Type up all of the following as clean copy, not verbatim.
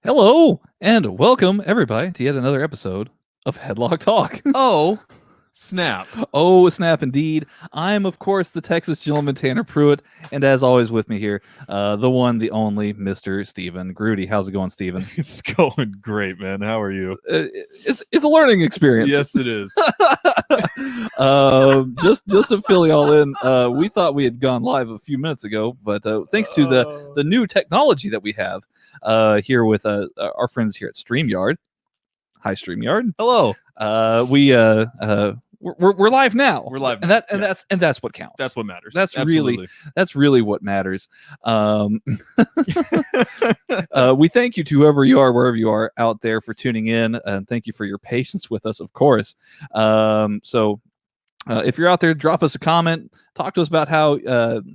Hello, and welcome everybody to yet another episode of Headlock Talk. Oh, snap. Oh, snap indeed. I'm, of course, the Texas gentleman Tanner Pruitt, and as always with me here, the one, the only, Mr. Stephen Grudy. How's it going, Stephen? It's going great, man. How are you? It's a learning experience. Yes, it is. Just to fill y'all in, we thought we had gone live a few minutes ago, but thanks to the new technology that we have here with our friends here at StreamYard. Hi, StreamYard. Hello. We're live now. We're live, and that's what counts. That's what matters. That's Absolutely. really what matters. We thank you to whoever you are, wherever you are out there, for tuning in, and thank you for your patience with us, of course. If you're out there, drop us a comment. Talk to us about how,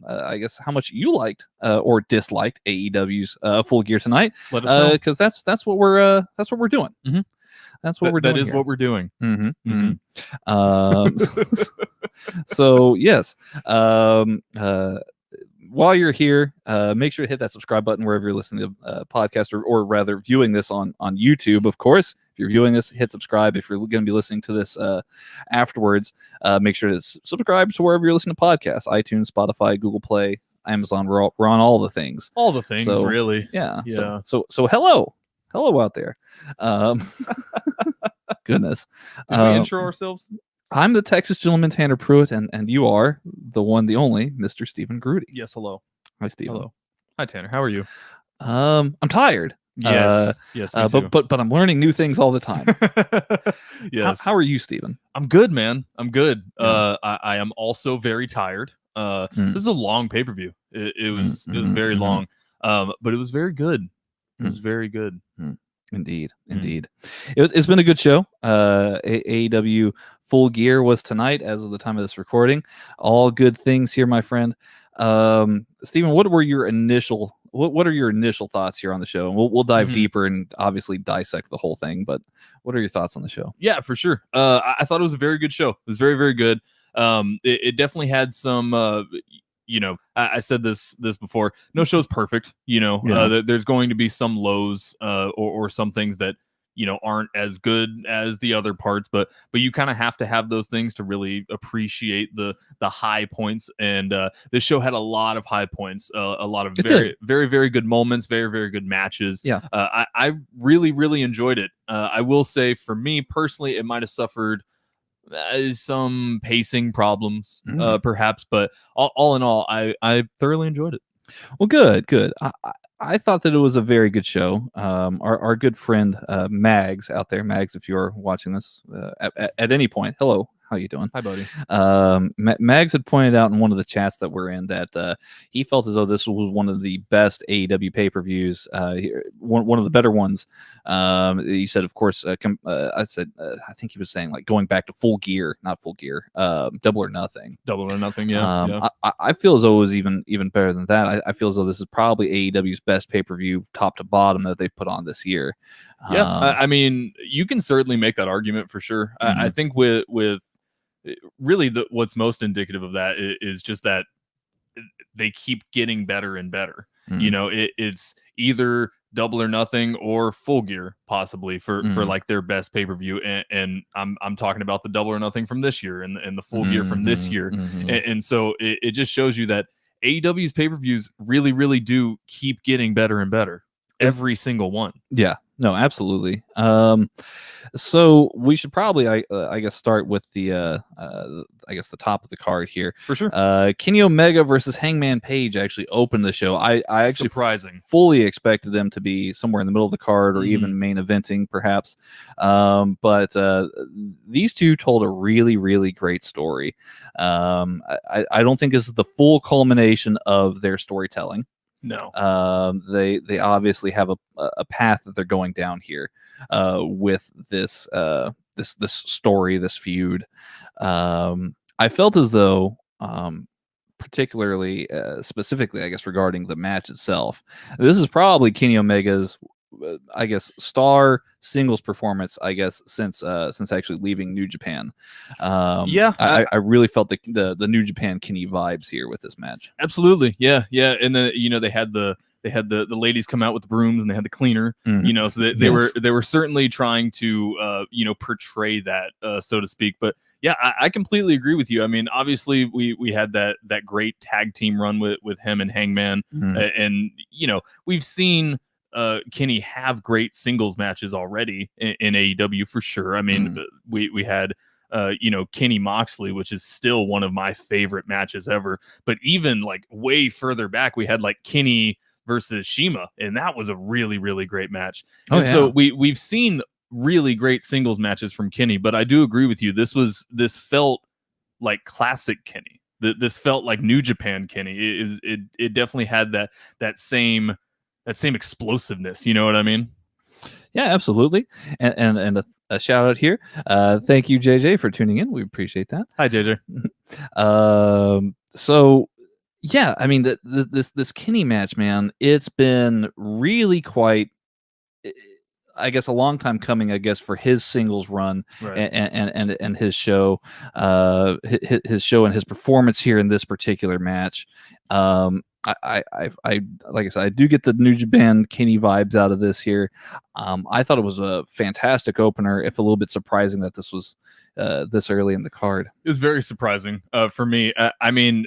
I guess, how much you liked or disliked AEW's Full Gear tonight. Let us know, because that's what we're doing. Mm-hmm. That's what we're doing. That is here. what we're doing. Mm-hmm. So yes. While you're here, make sure to hit that subscribe button wherever you're listening to podcast, or rather viewing this on YouTube, of course. If you're viewing this, hit subscribe. If you're going to be listening to this afterwards, make sure to subscribe to wherever you're listening to podcasts: iTunes, Spotify, Google Play, Amazon. We're on all the things. All the things, so, really. Yeah. Yeah. So hello out there. Goodness. Did we intro ourselves? I'm the Texas gentleman Tanner Pruitt, and you are the one, the only, Mr. Stephen Grudy. Yes. Hello. Hi, Stephen. Hello. Hi, Tanner. How are you? I'm tired. Yes. Yes. Me too. But I'm learning new things all the time. Yes. How are you, Stephen? I'm good, man. I'm good. Yeah. I am also very tired. This is a long pay-per-view. It was very long. But it was very good. It was very good. Indeed. It's been a good show. AEW Full Gear was tonight, as of the time of this recording. All good things here, my friend. Stephen, what are your initial thoughts here on the show? And we'll dive deeper and obviously dissect the whole thing. But what are your thoughts on the show? Yeah, for sure. I thought it was a very good show. It was very, very good. It definitely had some. I said this before. No show's perfect. There's going to be some lows or some things that aren't as good as the other parts, but you kind of have to have those things to really appreciate the high points. And this show had a lot of high points, a lot of very, very, very good moments, very, very good matches. Yeah, I really, really enjoyed it. I will say, for me personally, it might have suffered some pacing problems, perhaps, but all in all, I thoroughly enjoyed it. Well, good. I thought that it was a very good show. Our good friend Mags out there, Mags, if you're watching this at any point, hello. How you doing? Hi, buddy. Mags had pointed out in one of the chats that we're in that he felt as though this was one of the best AEW pay-per-views, one of the better ones. He said, of course, I said, I think he was saying like going back to Full Gear, not Full Gear, Double or Nothing. Double or Nothing, yeah. I feel as though it was even better than that. I feel as though this is probably AEW's best pay-per-view, top to bottom, that they've put on this year. Yeah, I mean, you can certainly make that argument for sure. I think with really what's most indicative of that is just that they keep getting better and better. It's either Double or Nothing or Full Gear, possibly for like their best pay-per-view, and I'm talking about the Double or Nothing from this year and the Full Gear from this year. And so it just shows you that AEW's pay-per-views really, really do keep getting better and better, every single one. Yeah, no, absolutely. So we should probably, I guess, start with the top of the card here. For sure. Kenny Omega versus Hangman Page actually opened the show. I actually fully expected them to be somewhere in the middle of the card or even main eventing, perhaps. But these two told a really, really great story. I don't think this is the full culmination of their storytelling. No. They obviously have a path that they're going down here with this story, this feud. I felt as though, particularly specifically, I guess, regarding the match itself, this is probably Kenny Omega's I guess, star singles performance, I guess, since actually leaving New Japan. I really felt the New Japan Kenny vibes here with this match. Absolutely. Yeah. And then, they had the they had the ladies come out with the brooms and they had the cleaner, Mhm. you know, so they were certainly trying to portray that, so to speak. But yeah, I completely agree with you. I mean, obviously we had that great tag team run with him and Hangman, and we've seen Kenny have great singles matches already in AEW for sure. I mean, we had Kenny Moxley, which is still one of my favorite matches ever. But even like way further back, we had like Kenny versus Shima, and that was a really, really great match. So we've seen really great singles matches from Kenny, but I do agree with you. This felt like classic Kenny. This felt like New Japan Kenny. It definitely had that same explosiveness. You know what I mean? Yeah, absolutely. And a shout out here. Thank you, JJ, for tuning in. We appreciate that. Hi, JJ. So yeah, I mean, this Kenny match, man, it's been really quite, I guess, a long time coming, I guess, for his singles run, Right. and his show, his show and his performance here in this particular match. I like I said, I do get the New Japan Kenny vibes out of this here. I thought it was a fantastic opener, if a little bit surprising that this was this early in the card. It was very surprising for me. I mean,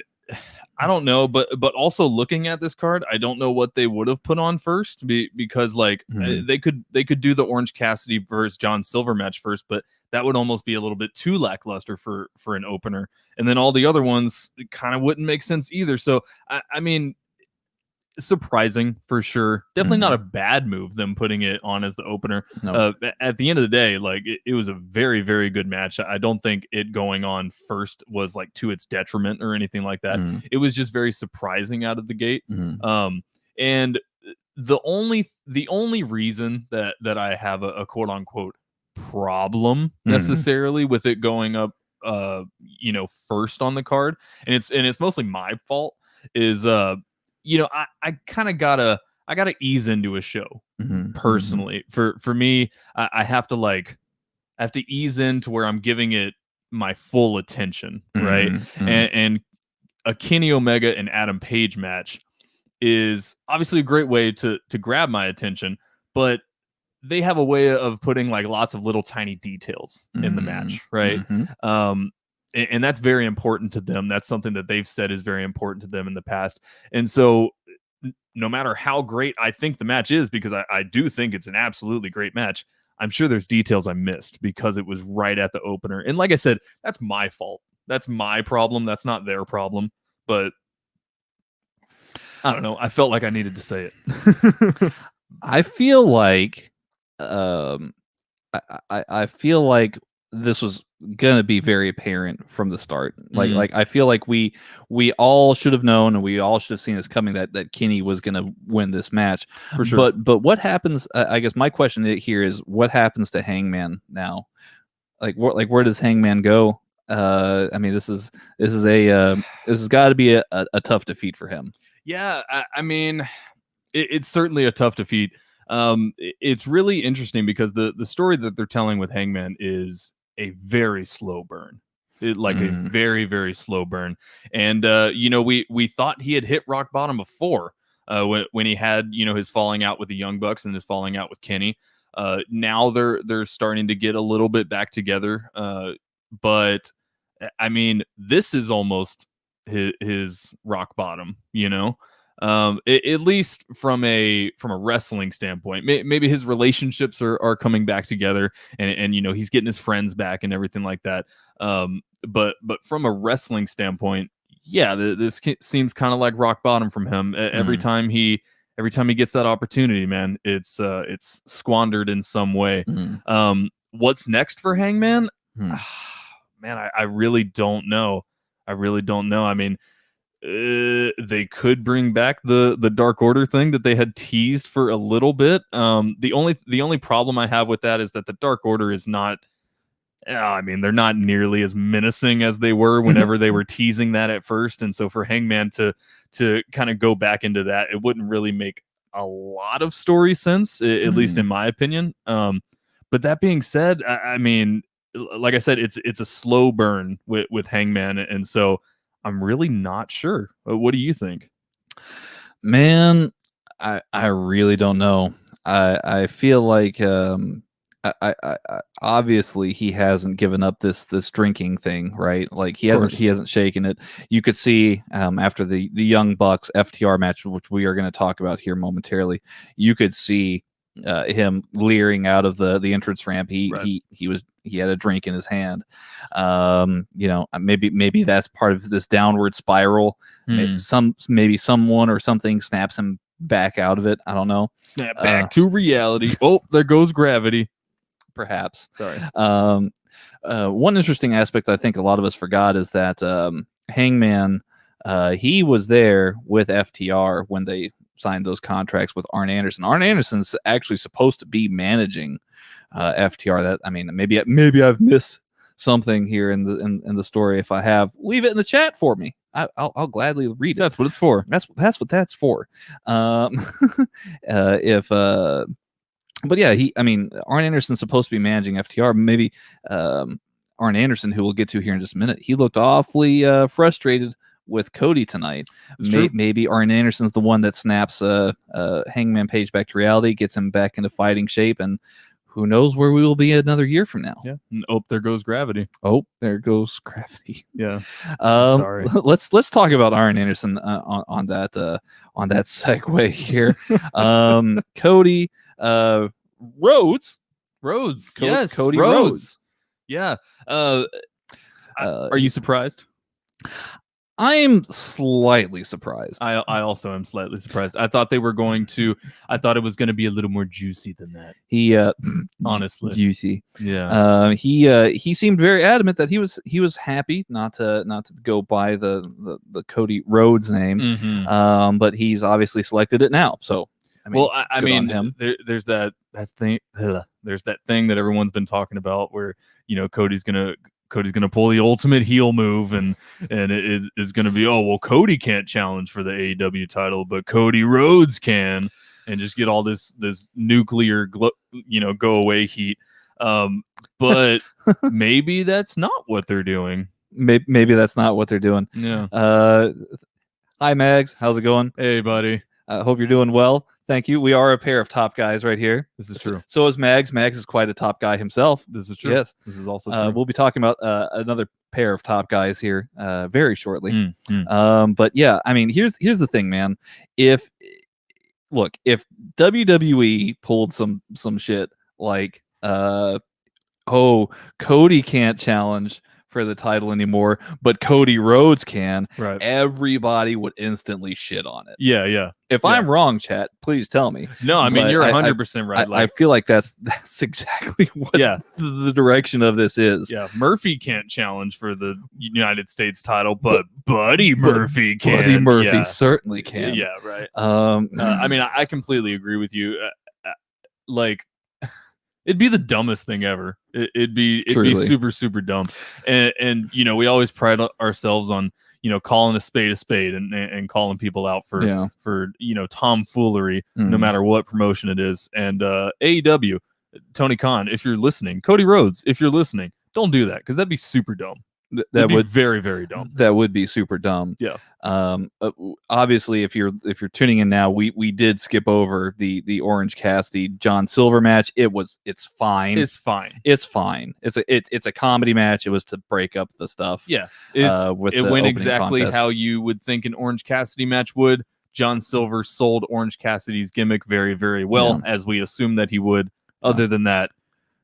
I don't know, but also looking at this card, I don't know what they would have put on first, because like they could do the Orange Cassidy versus John Silver match first, but that would almost be a little bit too lackluster for an opener, and then all the other ones kind of wouldn't make sense either. So I mean, surprising for sure. Definitely not a bad move, them putting it on as the opener. No. At the end of the day, like it was a very, very good match. I don't think it going on first was like to its detriment or anything like that. It was just very surprising out of the gate. And the only reason that I have a quote unquote problem necessarily with it going up first on the card, and it's mostly my fault, is I kind of gotta ease into a show personally. For me, I have to ease into where I'm giving it my full attention, right? And a Kenny Omega and Adam Page match is obviously a great way to grab my attention, but they have a way of putting like lots of little tiny details in the match, right? And that's very important to them. That's something that they've said is very important to them in the past. And so no matter how great I think the match is, because I do think it's an absolutely great match, I'm sure there's details I missed because it was right at the opener. And like I said, that's my fault. That's my problem. That's not their problem. But I don't know. I felt like I needed to say it. I feel like I feel like this was gonna be very apparent from the start. Like I feel like we all should have known, and we all should have seen this coming, that Kenny was gonna win this match. For sure. But what happens? I guess my question here is, what happens to Hangman now? Where does Hangman go? I mean, this has got to be a tough defeat for him. Yeah, I mean, it's certainly a tough defeat. It's really interesting because the story that they're telling with Hangman is a very slow burn. A very, very slow burn. And we thought he had hit rock bottom before, when he had his falling out with the Young Bucks and his falling out with Kenny. Now they're starting to get a little bit back together. But I mean, this is almost his rock bottom, at least from a wrestling standpoint. Maybe his relationships are coming back together, and he's getting his friends back and everything like that. But from a wrestling standpoint, yeah, this seems kind of like rock bottom from him. Every time he gets that opportunity, man, it's squandered in some way. What's next for Hangman? Man, I really don't know. I mean, they could bring back the Dark Order thing that they had teased for a little bit. The only problem I have with that is that the Dark Order is not. I mean, they're not nearly as menacing as they were whenever they were teasing that at first. And so for Hangman to kind of go back into that, it wouldn't really make a lot of story sense, at least in my opinion. But that being said, I mean, like I said, it's a slow burn with Hangman, and so I'm really not sure. What do you think? Man, I really don't know. I feel like I obviously he hasn't given up this drinking thing, right? Like he hasn't shaken it. You could see after the Young Bucks FTR match, which we are going to talk about here momentarily, you could see him leering out of the entrance ramp. He had a drink in his hand. Maybe that's part of this downward spiral. Maybe someone or something snaps him back out of it. I don't know. Snap back to reality. Oh, there goes gravity. Perhaps. Sorry. One interesting aspect I think a lot of us forgot is that Hangman, he was there with FTR when they signed those contracts with Arn Anderson. Arn Anderson's actually supposed to be managing FTR. That, I mean, maybe I've missed something here in the story. If I have, leave it in the chat for me. I'll gladly read it. That's what it's for. That's what that's for. But yeah, Arn Anderson's supposed to be managing FTR. Maybe Arn Anderson, who we'll get to here in just a minute, he looked awfully frustrated with Cody tonight. Maybe Arn Anderson's the one that snaps Hangman Page back to reality, gets him back into fighting shape, and who knows where we will be another year from now. Yeah. And there goes gravity. Oh, there goes gravity. Yeah. Sorry. Let's talk about Arn Anderson on that segue here. Cody Rhodes. Yes. Cody Rhodes. Yeah. Are you surprised? I am slightly surprised. I also am slightly surprised. I thought it was going to be a little more juicy than that. He honestly juicy. Yeah. He seemed very adamant that he was happy not to go by the Cody Rhodes name. Mm-hmm. But he's obviously selected it now. So I mean, there's that thing. There's that thing that everyone's been talking about where Cody's gonna pull the ultimate heel move, and it is gonna be, oh well, Cody can't challenge for the AEW title, but Cody Rhodes can, and just get all this nuclear go away heat. But maybe that's not what they're doing. Maybe that's not what they're doing. Yeah. Hi Mags, how's it going? Hey buddy. I hope you're doing well. Thank you. We are a pair of top guys right here. This is true. So is Mags. Mags is quite a top guy himself. This is true. Yes. This is also true. We'll be talking about another pair of top guys here very shortly. But yeah, I mean, here's the thing, man. If WWE pulled some shit like Cody can't challenge for the title anymore, but Cody Rhodes can, right, everybody would instantly shit on it. Yeah. If I'm wrong, chat, please tell me. No, I mean, you're 100% right. I feel like that's exactly what the direction of this is. Yeah, Murphy can't challenge for the United States title, but Buddy Murphy can. Buddy Murphy certainly can. Yeah, right. I mean, I completely agree with you. It'd be the dumbest thing ever. It'd be super, super dumb. And we always pride ourselves on, calling a spade and calling people out for tomfoolery, no matter what promotion it is. And AEW, Tony Khan, if you're listening, Cody Rhodes, if you're listening, don't do that, because that'd be super dumb. That would be very, very dumb. That would be super dumb. Yeah. Obviously, if you're tuning in now, we did skip over the Orange Cassidy John Silver match. It's fine. It's fine. It's a comedy match. It was to break up the stuff. Yeah. It went exactly contest. how you would think an Orange Cassidy match would. John Silver sold Orange Cassidy's gimmick very, very well, as we assumed that he would. Other than that,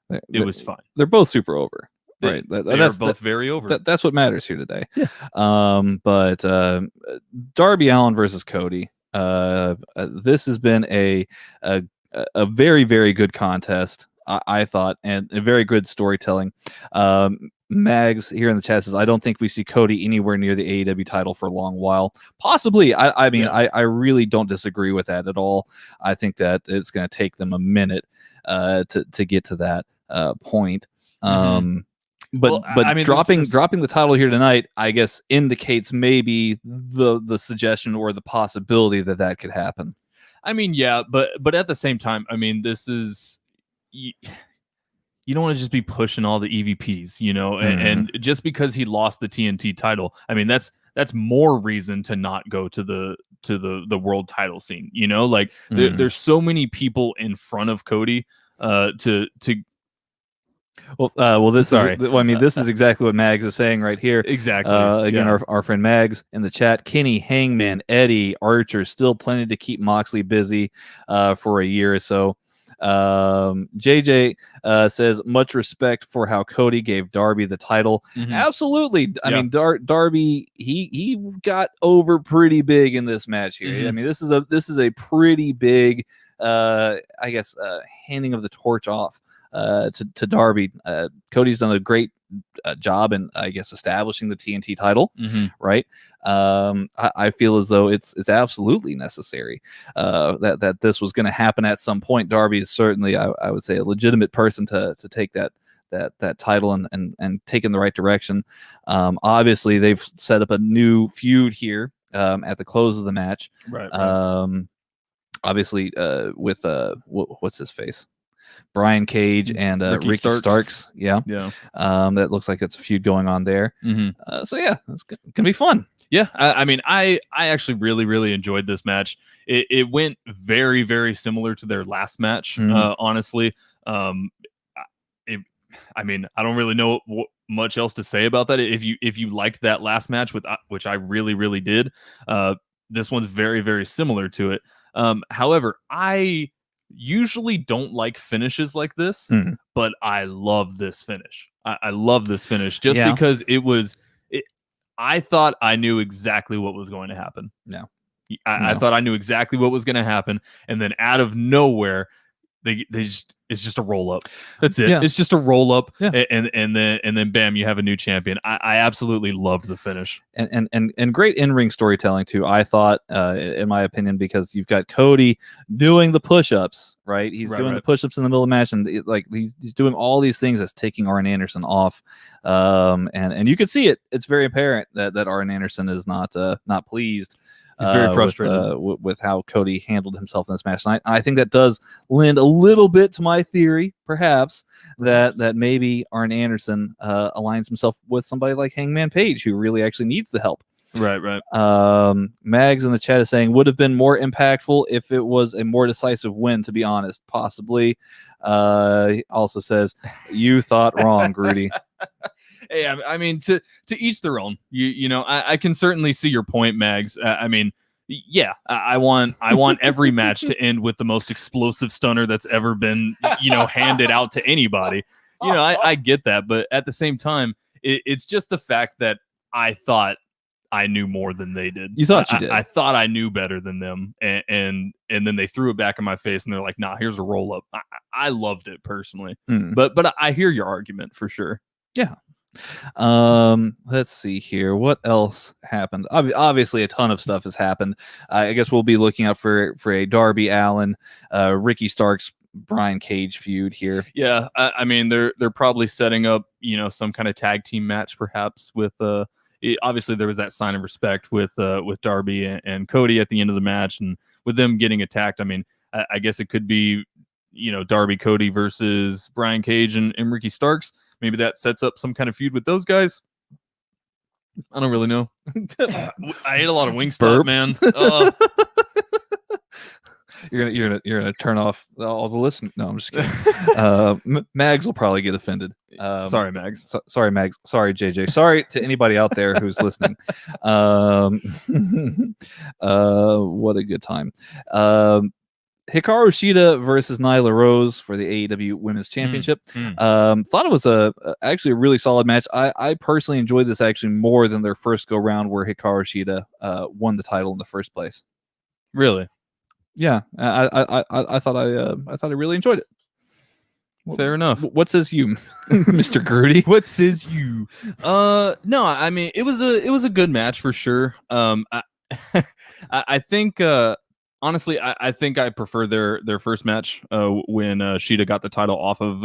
it was fine. They're both super over. Right, that's both very over. That's what matters here today. Yeah. But Darby Allin versus Cody. This has been a very, very good contest, I thought, and a very good storytelling. Mags here in the chat says, I don't think we see Cody anywhere near the AEW title for a long while. Possibly. I really don't disagree with that at all. I think that it's going to take them a minute to get to that point. But dropping the title here tonight, I guess, indicates maybe the suggestion or the possibility that could happen. I mean, yeah, but at the same time, I mean, this is you don't want to just be pushing all the EVPs, and just because he lost the TNT title, I mean, that's more reason to not go to the to the world title scene. You know, like there's so many people in front of Cody to this is exactly what Mags is saying right here. Exactly. Again, our friend Mags in the chat. Kenny, Hangman, Eddie, Archer, still plenty to keep Moxley busy for a year or so. JJ says much respect for how Cody gave Darby the title. Absolutely. I mean, Darby he got over pretty big in this match here. I mean, this is a pretty big handing of the torch off to Darby. Cody's done a great job in, I guess, establishing the TNT title, right? I feel as though it's absolutely necessary that this was going to happen at some point. Darby is certainly, I would say, a legitimate person to take that title and take in the right direction. Obviously, they've set up a new feud here at the close of the match. Right. Obviously, with what's his face? Brian Cage and Ricky Starks. Yeah. That looks like it's a feud going on there. So yeah, it's gonna be fun. Yeah, I mean, I actually really enjoyed this match. It went very, very similar to their last match. Honestly, I mean, I don't really know much else to say about that. If you liked that last match, which I really did, this one's very, very similar to it. However, I usually don't like finishes like this, but I love this finish. I love this finish just because I thought I knew exactly what was going to happen. I thought I knew exactly what was going to happen, and then out of nowhere, it's just a roll up. That's it. It's just a roll up, and then bam, you have a new champion. I absolutely loved the finish, and great in-ring storytelling too. I thought, in my opinion, because you've got Cody doing the push-ups, right? He's doing the push-ups in the middle of the match, and he's doing all these things that's taking Arn Anderson off, and you can see it. It's very apparent that Arn Anderson is not pleased. He's very frustrated with how Cody handled himself in this match tonight. I think that does lend a little bit to my theory, perhaps, that maybe Arn Anderson aligns himself with somebody like Hangman Page, who really actually needs the help. Right. Mags in the chat is saying would have been more impactful if it was a more decisive win, to be honest. Possibly. He also says, you thought wrong, Grudy. Hey, I mean, to each their own. You know, I can certainly see your point, Mags. I mean, yeah, I want every match to end with the most explosive stunner that's ever been, handed out to anybody. I get that, but at the same time, it's just the fact that I thought I knew more than they did. You thought you did. I thought I knew better than them, and then they threw it back in my face, and they're like, "Nah, here's a roll up." I loved it personally, but I hear your argument for sure. Yeah. Let's see here. What else happened? Obviously, a ton of stuff has happened. I guess we'll be looking out for a Darby Allin, Ricky Starks, Brian Cage feud here. Yeah, I mean they're probably setting up some kind of tag team match, perhaps with obviously there was that sign of respect with Darby and Cody at the end of the match, and with them getting attacked. I mean, I guess it could be Darby Cody versus Brian Cage and Ricky Starks. Maybe that sets up some kind of feud with those guys. I don't really know. I ate a lot of Wingstop, man. You're gonna turn off all the listen. No, I'm just kidding. Mags will probably get offended. Sorry, Mags. Sorry, Mags. Sorry, JJ. Sorry to anybody out there who's listening. What a good time. Hikaru Shida versus Nyla Rose for the AEW Women's Championship. Thought it was actually a really solid match. I personally enjoyed this actually more than their first go round where Hikaru Shida won the title in the first place. Really? Yeah, I thought I really enjoyed it. Fair enough. What says you, Mr. Grudy? What says you? No, I mean it was a good match for sure. I think. Honestly, I think I prefer their first match when Shida got the title off of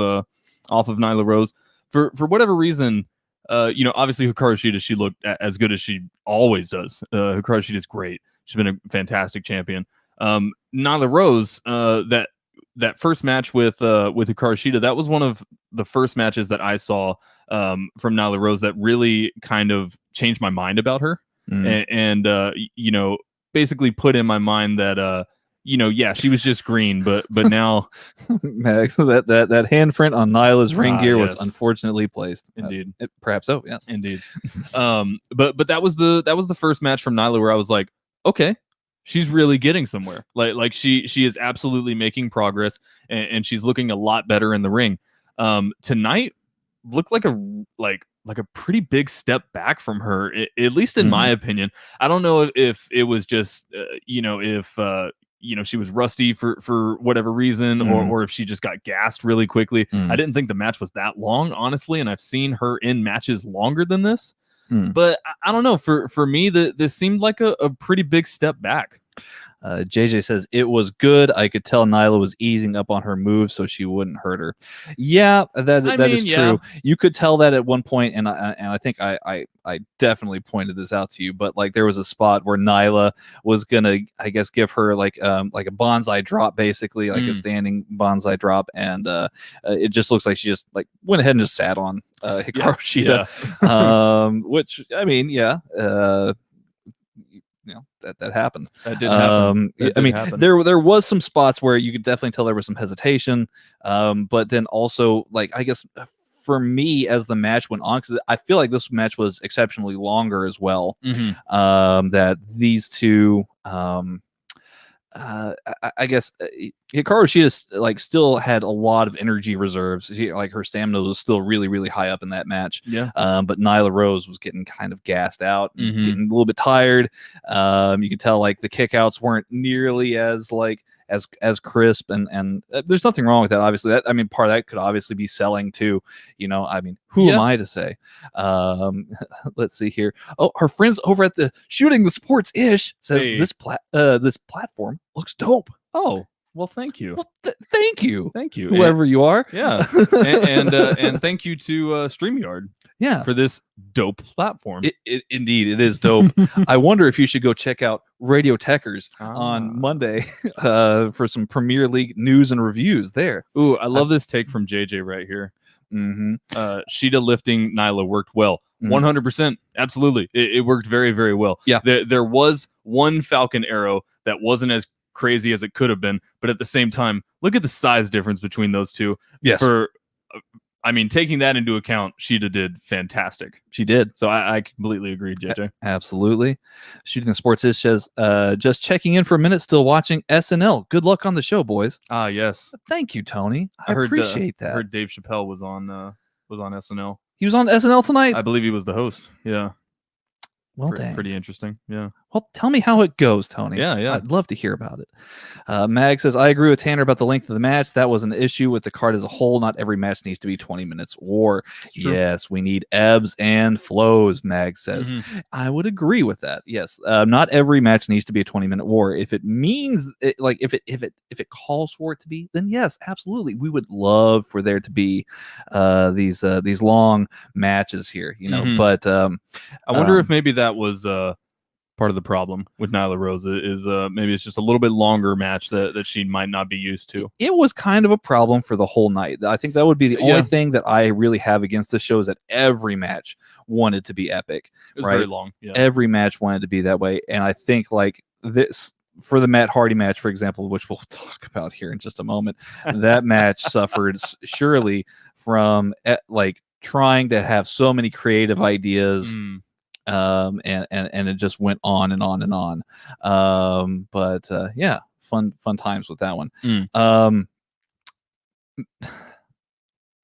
Nyla Rose. For whatever reason, obviously Hikaru Shida, she looked as good as she always does. Hikaru Shida is great. She's been a fantastic champion. Nyla Rose, that first match with Hikaru Shida, that was one of the first matches that I saw from Nyla Rose that really kind of changed my mind about her. And basically put in my mind that yeah, she was just green, but now Max, that handprint on Nyla's ring gear was yes. unfortunately placed. Indeed. Perhaps so, yes. Indeed. But that was the first match from Nyla where I was like, okay, she's really getting somewhere. Like she is absolutely making progress, and she's looking a lot better in the ring. Tonight looked like a pretty big step back from her, at least in my opinion. I don't know if it was just she was rusty for whatever reason, or if she just got gassed really quickly. I didn't think the match was that long, honestly, and I've seen her in matches longer than this. But I don't know. For me, this seemed like a pretty big step back. JJ says it was good. I could tell Nyla was easing up on her moves so she wouldn't hurt her. Yeah, that is true. You could tell that at one point, and I think I definitely pointed this out to you. But like there was a spot where Nyla was gonna, I guess, give her like a bonsai drop, basically like a standing bonsai drop, and it just looks like she just like went ahead and just sat on Hikaru Shida, which I mean, that happened. That did happen. There was some spots where you could definitely tell there was some hesitation, but then also, like, I guess for me as the match went on, because I feel like this match was exceptionally longer as well, that these two I guess Hikaru Shida like still had a lot of energy reserves. Like her stamina was still really, really high up in that match. Yeah. But Nyla Rose was getting kind of gassed out, and getting a little bit tired. You could tell like the kickouts weren't nearly as like as crisp, and there's nothing wrong with that. Obviously, that part of that could obviously be selling too. Who am I to say? Let's see here. Oh, her friends over at the Shooting the Sports Ish says this platform looks dope. Oh, well, thank you. Well, thank you, whoever you are. Yeah, and thank you to StreamYard. Yeah, for this dope platform. Indeed, it is dope. I wonder if you should go check out Radio Techers on Monday for some Premier League news and reviews there. Ooh, I love this take from JJ right here. Shida lifting Nyla worked well. 100%. Absolutely. It worked very, very well. Yeah. There was one Falcon arrow that wasn't as crazy as it could have been, but at the same time, look at the size difference between those two. Yes. Taking that into account, Shida did fantastic. She did. So I completely agree, JJ. Absolutely. Shooting the Sports Ish says, just checking in for a minute, still watching SNL. Good luck on the show, boys. Ah, yes. Thank you, Tony. I appreciate that. I heard Dave Chappelle was on SNL. He was on SNL tonight? I believe he was the host. Yeah. Well, pretty interesting. Yeah. Well, tell me how it goes, Tony. Yeah. I'd love to hear about it. Mag says, I agree with Tanner about the length of the match. That was an issue with the card as a whole. Not every match needs to be 20 minutes or yes, we need ebbs and flows, Mag says. I would agree with that. Yes. Not every match needs to be a 20-minute war. If it means if it calls for it to be, then yes, absolutely. We would love for there to be these long matches here, but I wonder if maybe that was part of the problem with Nyla Rose is maybe it's just a little bit longer match that she might not be used to. It was kind of a problem for the whole night. I think that would be the only thing that I really have against the show is that every match wanted to be epic. It was very long. Yeah. Every match wanted to be that way. And I think like this for the Matt Hardy match, for example, which we'll talk about here in just a moment, that match suffered surely from like trying to have so many creative ideas. And it just went on and on and on. But fun times with that one.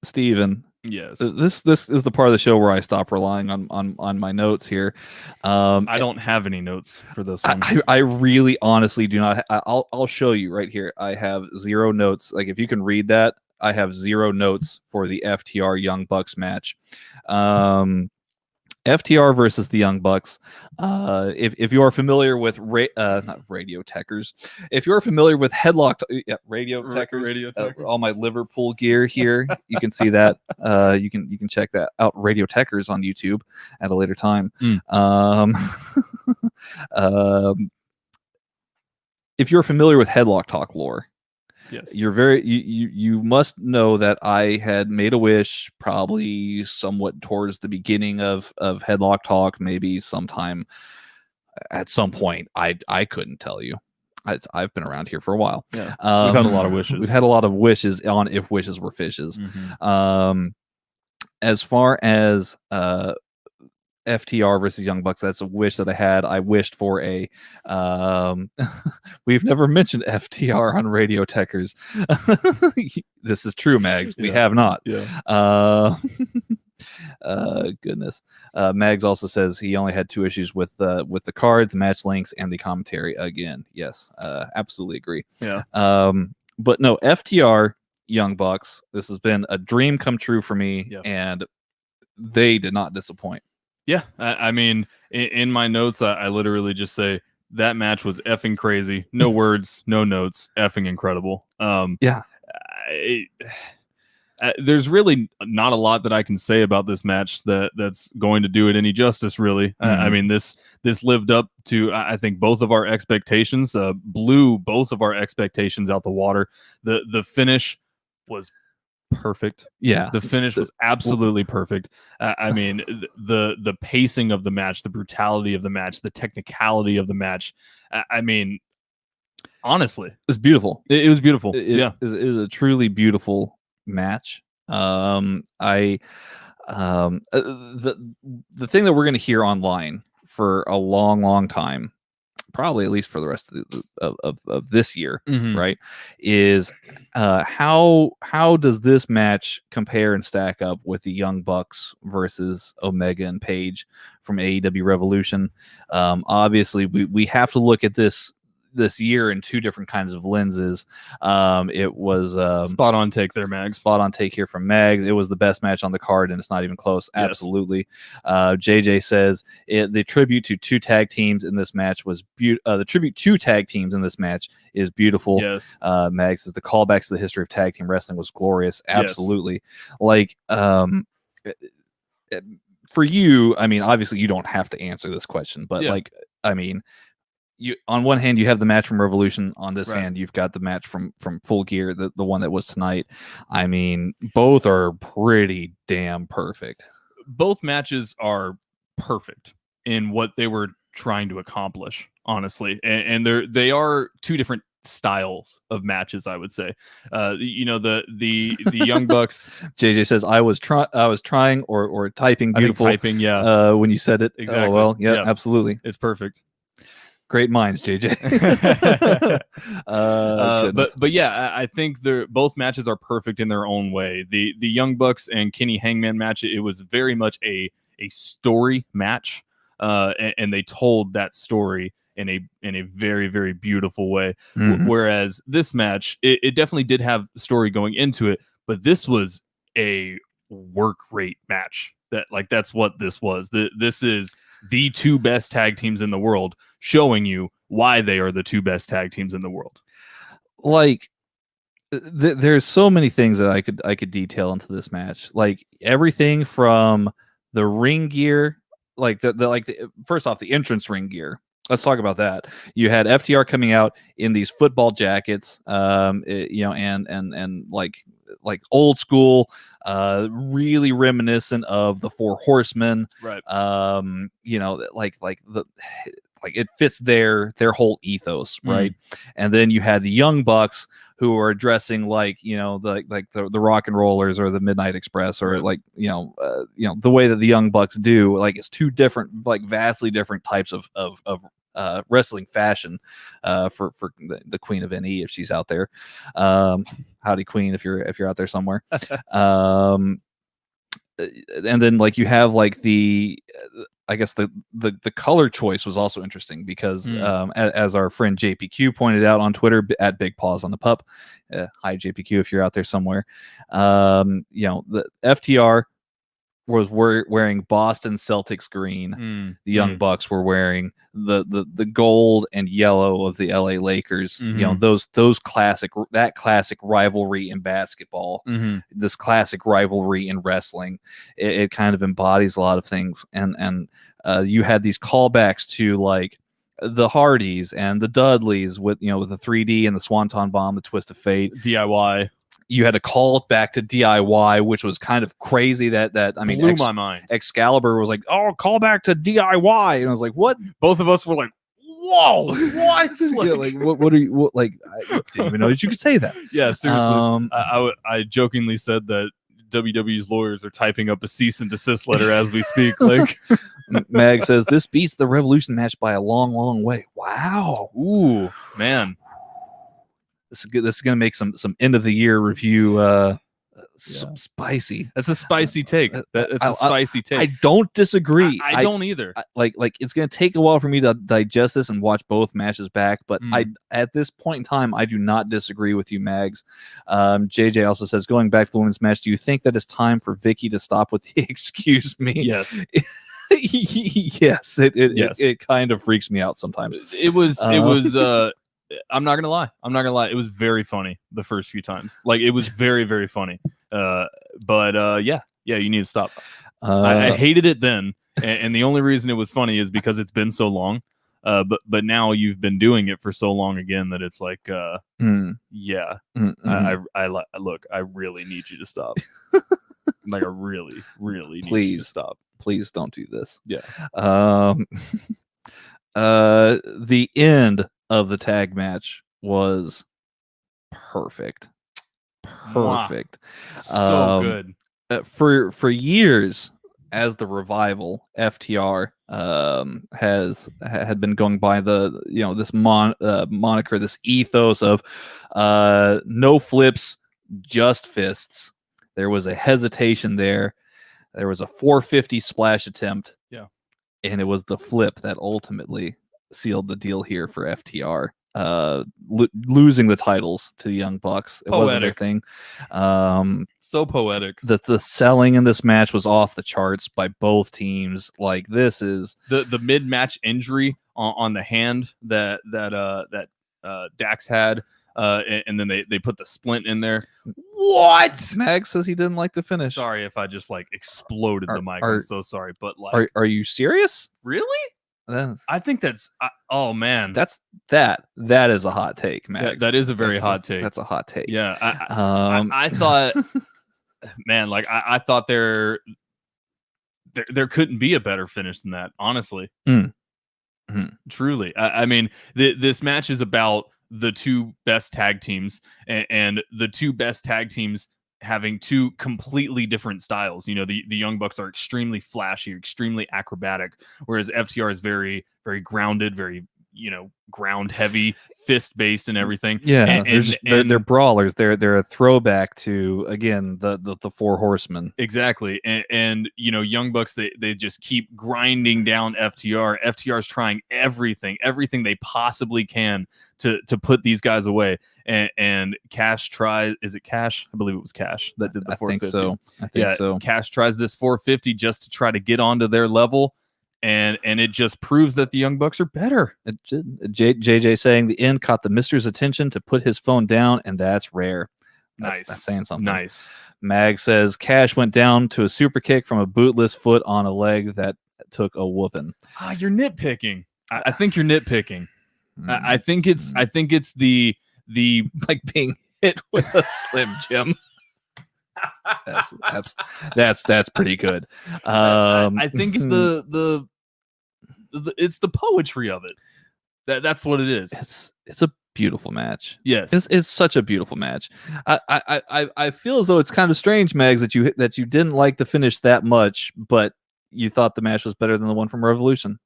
Steven. Yes. This is the part of the show where I stop relying on my notes here. I don't have any notes for this one. I really honestly do not. I'll show you right here. I have 0 notes. Like if you can read that, I have 0 notes for the FTR Young Bucks match. FTR versus the Young Bucks. If you are familiar with not Radio Techers, if you're familiar with Headlock, Radio Techers, all my Liverpool gear here, you can see that. You can check that out. Radio Techers on YouTube at a later time. If you're familiar with Headlock Talk lore. Yes. You must know that I had made a wish probably somewhat towards the beginning of Headlock Talk, maybe sometime at some point. I couldn't tell you. I've been around here for a while. Yeah, we've had a lot of wishes. We've had a lot of wishes on if wishes were fishes. As far as FTR versus Young Bucks, that's a wish that I had. I wished for a we've never mentioned FTR on Radio Techers. This is true, Mags. We have not. Yeah. Goodness. Mags also says he only had 2 issues with the card, the match links, and the commentary. Again, yes, absolutely agree. Yeah. But no, FTR Young Bucks, this has been a dream come true for me, and they did not disappoint. Yeah, I mean, in my notes, I literally just say that match was effing crazy. No words, no notes, effing incredible. There's really not a lot that I can say about this match that's going to do it any justice, really. I mean, this lived up to, I think, both of our expectations, blew both of our expectations out the water. The finish was perfect. Yeah, the finish was absolutely perfect. I mean, the pacing of the match, the brutality of the match, the technicality of the match. I mean, honestly, it was beautiful. It was beautiful. It was a truly beautiful match. The thing that we're going to hear online for a long time, probably at least for the rest of this year, right, is how does this match compare and stack up with the Young Bucks versus Omega and Page from AEW Revolution? Obviously, we have to look at this year in 2 different kinds of lenses. It was spot on take there, Mags. Spot on take here from Mags. It was the best match on the card, and it's not even close. Yes. Absolutely. JJ says the tribute to 2 tag teams in this match was the tribute to tag teams in this match is beautiful. Yes. Mags says the callbacks to the history of tag team wrestling was glorious. Absolutely. Yes. Like for you, I mean, obviously you don't have to answer this question, but like, I mean, you on one hand you have the match from Revolution, on this hand you've got the match from Full Gear, the one that was tonight. I mean, both are pretty damn perfect. Both matches are perfect in what they were trying to accomplish, honestly, and they are 2 different styles of matches, I would say. You know, the Young Bucks. JJ says I was trying or typing beautiful. Typing, when you said it. Exactly. Well, yeah, absolutely. It's perfect. Great minds, JJ. But yeah, I think both matches are perfect in their own way. The Young Bucks and Kenny Hangman match, it was very much a story match, and they told that story in a very, very beautiful way. Whereas this match, it definitely did have story going into it, but this was a work rate match. That's what this was. This is the 2 best tag teams in the world, showing you why they are the 2 best tag teams in the world. Like, there's so many things that I could detail into this match. Like everything from the ring gear, like the first off, the entrance ring gear. Let's talk about that. You had FTR coming out in these football jackets, and like old school, really reminiscent of the 4 Horsemen. Right. Like it fits their whole ethos, right? And then you had the Young Bucks who are dressing like, the Rock and Rollers or the Midnight Express, or the way that the Young Bucks do. Like it's 2 different, like vastly different types of wrestling fashion for the Queen of NE, if she's out there. Howdy, Queen, if you're out there somewhere. And then like you have like I guess the color choice was also interesting because as our friend JPQ pointed out on Twitter at Big Paws on the Pup, hi JPQ if you're out there somewhere, the FTR was wearing Boston Celtics green. The Young Bucks were wearing the gold and yellow of the LA Lakers. Those classic rivalry in basketball, this classic rivalry in wrestling. It kind of embodies a lot of things, and you had these callbacks to like the Hardys and the Dudleys with the 3D and the Swanton Bomb, the Twist of Fate, DIY. You had to call it back to DIY, which was kind of crazy. That I mean, blew my mind. Excalibur was like, "Oh, call back to DIY," and I was like, "What?" Both of us were like, "Whoa, what?" What are you? What, like, I didn't even know that you could say that. Yeah, seriously. I jokingly said that WWE's lawyers are typing up a cease and desist letter as we speak. Like, Mag says this beats the Revolution match by a long, long way. Wow. Ooh, man. This is good. This is gonna make some end of the year review. Spicy. That's a spicy take. That's a spicy take. I don't disagree. I don't either. Like it's gonna take a while for me to digest this and watch both matches back. But at this point in time, I do not disagree with you, Mags. JJ also says, going back to the women's match, do you think that it's time for Vicky to stop with the excuse me? Yes. Yes. It kind of freaks me out sometimes. It was. I'm not gonna lie. It was very funny the first few times. Like, it was very, very funny. But yeah, you need to stop. I hated it then, and the only reason it was funny is because it's been so long. But now you've been doing it for so long again that it's like, yeah. Look, I really need you to stop. Like, I really, really need you to stop. Please don't do this. Yeah. The end of the tag match was perfect. So good. For years, as the Revival, FTR had been going by the this moniker, this ethos of no flips, just fists. There was a hesitation there. There was a 450 splash attempt. Yeah. And it was the flip that ultimately sealed the deal here for FTR. Losing the titles to the Young Bucks. It wasn't their thing. So poetic. The selling in this match was off the charts by both teams. Like, this is the mid-match injury on the hand that Dax had. And then they put the splint in there. What? Mag says he didn't like the finish. Sorry if I just like exploded the mic. I'm so sorry, but like, are you serious? Really? I think that's oh man, that is a hot take, Mag. That is a very hot take. That's a hot take. Yeah, I thought, man, like I thought there couldn't be a better finish than that. Honestly, truly. I mean, this match is about the two best tag teams and the two best tag teams having two completely different styles. You know, the Young Bucks are extremely flashy, extremely acrobatic, whereas FTR is very, very grounded, very, ground heavy, fist based and everything. Yeah, they're brawlers. They're a throwback to, again, the Four Horsemen. Exactly. And Young Bucks, they just keep grinding down FTR. FTR's trying everything they possibly can to put these guys away. And Cash tries, is it Cash? I believe it was Cash that did the 450. I think so. Cash tries this 450 just to try to get onto their level. And it just proves that the Young Bucks are better. JJ saying the end caught the Mister's attention to put his phone down, and that's rare. That's saying something. Nice. Mag says Cash went down to a super kick from a bootless foot on a leg that took a whooping. You're nitpicking. I think you're nitpicking. I think it's the like being hit with a Slim Jim. That's pretty good. I think it's it's the poetry of it. That's what it is. It's a beautiful match. Yes, it's such a beautiful match. I feel as though it's kind of strange, Mags, that you didn't like the finish that much, but you thought the match was better than the one from Revolution.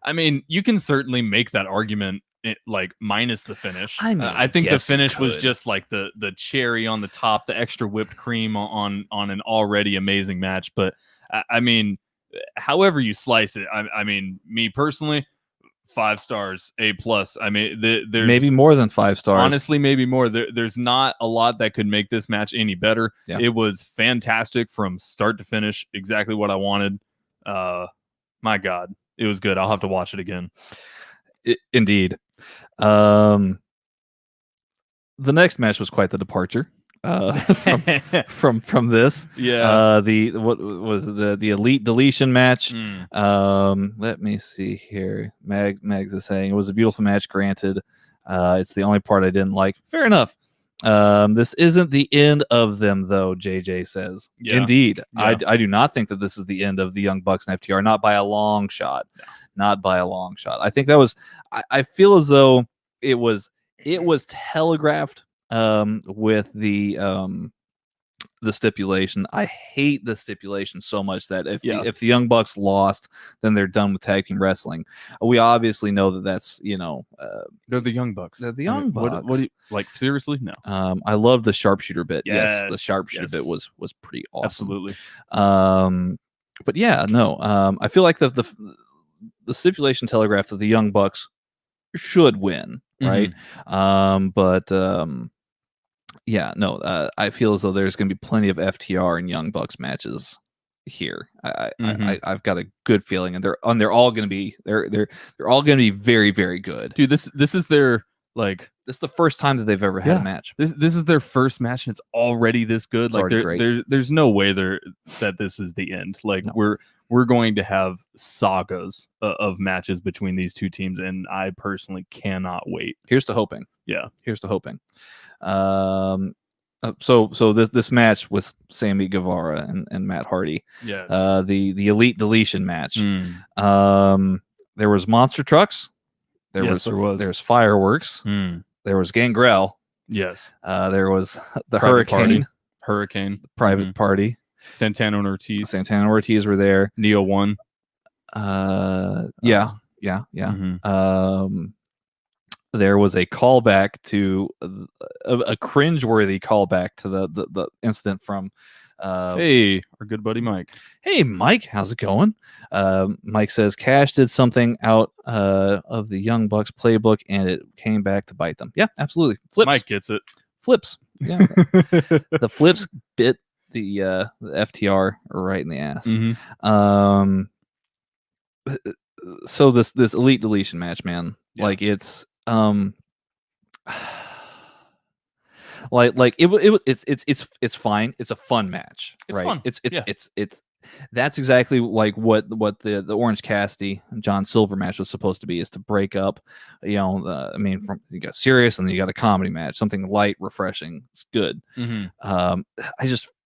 I mean, you can certainly make that argument. Like, minus the finish. I think yes, the finish was just like the cherry on the top, the extra whipped cream on an already amazing match. But I mean, however you slice it, I mean, me personally, 5 stars, A+. I mean, there's maybe more than 5 stars. Honestly, maybe more. There's not a lot that could make this match any better. Yeah. It was fantastic from start to finish. Exactly what I wanted. My God, it was good. I'll have to watch it again. Indeed. The next match was quite the departure from this. Yeah. What was the Elite Deletion match? Let me see here. Mags is saying it was a beautiful match. Granted, it's the only part I didn't like. Fair enough. This isn't the end of them, though, JJ says. Yeah. Indeed. Yeah. I do not think that this is the end of the Young Bucks and FTR, not by a long shot. No. Not by a long shot. I think that was, I feel as though it was telegraphed with the stipulation. I hate the stipulation so much that if the Young Bucks lost, then they're done with tag team wrestling. We obviously know that that's they're the Young Bucks. They're the Young Bucks. What do you like? Seriously, no. I love the sharpshooter bit. Yes, the sharpshooter bit was pretty awesome. Absolutely. But yeah, no. I feel like the stipulation telegraphed that the Young Bucks should win, right? Yeah, no, I feel as though there's going to be plenty of FTR and Young Bucks matches here. I've got a good feeling, and they're all going to be they're all going to be very, very good. Dude, this is their this is the first time that they've ever had a match. This is their first match, and it's already this good. It's there's no way that this is the end. No. We're going to have sagas of matches between these two teams, and I personally cannot wait. Here's to hoping. Yeah, here's to hoping. So this match with Sammy Guevara and Matt Hardy. Yes. The Elite Deletion match. There was monster trucks. There's fireworks. There was Gangrel. Yes. There was the Hurricane. Private Party. Santana and Ortiz. Were there. Neo won. Yeah. There was a callback to a cringeworthy callback to the incident from hey, our good buddy Mike. Hey Mike, how's it going? Mike says Cash did something out of the Young Bucks playbook and it came back to bite them. Yeah, absolutely. Flips. Mike gets it. Flips. Yeah. The flips bit the FTR right in the ass. So this Elite Deletion match, man, it's it's fine. It's a fun match, right? Fun. It's that's exactly like what the Orange Cassidy and John Silver match was supposed to be, is to break up, from you got serious and then you got a comedy match, something light, refreshing. It's good.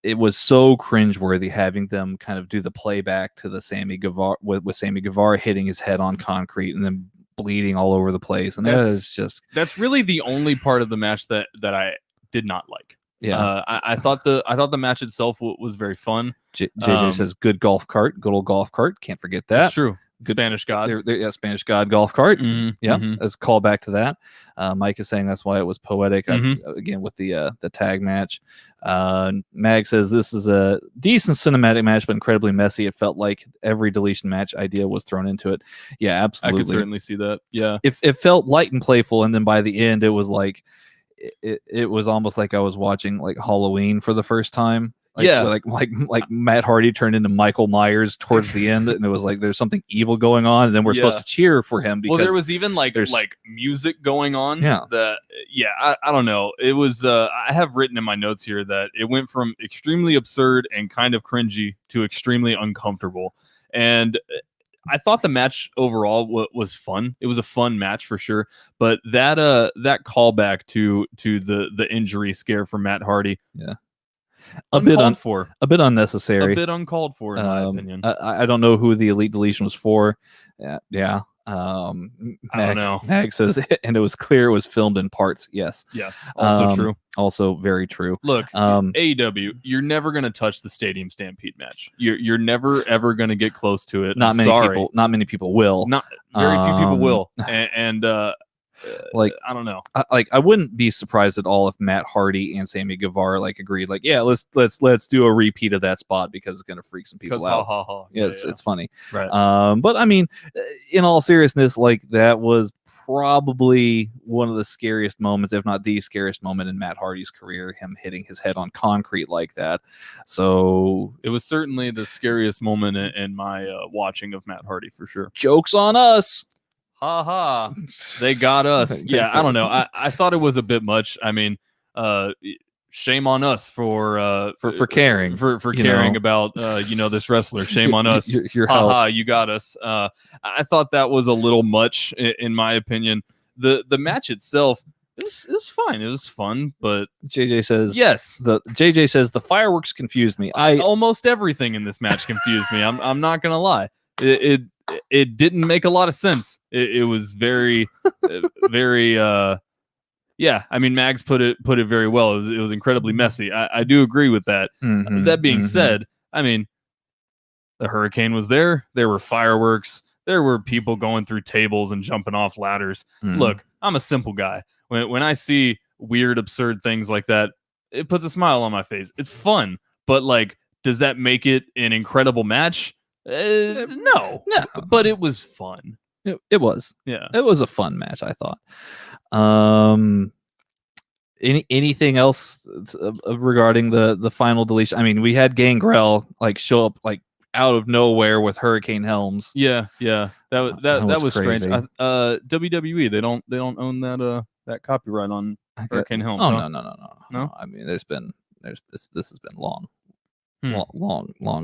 It was so cringeworthy having them kind of do the playback to the Sammy Guevara with Sammy Guevara hitting his head on concrete and then bleeding all over the place, and that's really the only part of the match that I did not like. I thought the match itself was very fun. JJ says good old golf cart, can't forget that. That's true. Good Spanish God. Spanish God golf cart. As a callback to that. Mike is saying that's why it was poetic. Again with the tag match. Mag says this is a decent cinematic match, but incredibly messy. It felt like every deletion match idea was thrown into it. Yeah, absolutely. I could certainly see that. Yeah, it felt light and playful, and then by the end, it was like it was almost like I was watching like Halloween for the first time. Like Matt Hardy turned into Michael Myers towards the end, and it was like there's something evil going on, and then we're supposed to cheer for him because there was even like music going on. I don't know. It was I have written in my notes here that it went from extremely absurd and kind of cringy to extremely uncomfortable, and I thought the match overall was fun. It was a fun match for sure, but that callback to the injury scare for Matt Hardy, a bit unnecessary, a bit uncalled for in my opinion. I don't know who the Elite Deletion was for. I don't know. Mag says, and it was clear it was filmed in parts. Yes. Yeah. Also true. Also very true. Look, AEW, you're never gonna touch the Stadium Stampede match. You're never ever gonna get close to it. Not many people will. Not very few people will. And I don't know. I wouldn't be surprised at all if Matt Hardy and Sammy Guevara agreed. Let's do a repeat of that spot because it's gonna freak some people out. It's funny. Right. But I mean, in all seriousness, that was probably one of the scariest moments, if not the scariest moment in Matt Hardy's career, him hitting his head on concrete like that. So it was certainly the scariest moment in my watching of Matt Hardy for sure. Joke's on us. They got us. Yeah, I don't know. I thought it was a bit much. I mean, shame on us for caring for caring about this wrestler. Shame on us. Your health. You got us. I thought that was a little much in my opinion. The match itself, It was fine. It was fun, but JJ says yes. JJ says the fireworks confused me. Almost everything in this match confused me. I'm not gonna lie. It didn't make a lot of sense. It was very very yeah. I mean, Mags put it very well. It was incredibly messy. I do agree with that. That being said, I mean, the hurricane was there. There were fireworks. There were people going through tables and jumping off ladders. Look, I'm a simple guy. When I see weird, absurd things like that, it puts a smile on my face. It's fun, but like, does that make it an incredible match? No, but it was fun. It was. Yeah, it was a fun match, I thought. Anything else regarding the final deletion? I mean, we had Gangrel like show up like out of nowhere with hurricane helms. Yeah. That was strange. WWE they don't own that copyright on hurricane helms. Oh huh? No. I mean, this has been long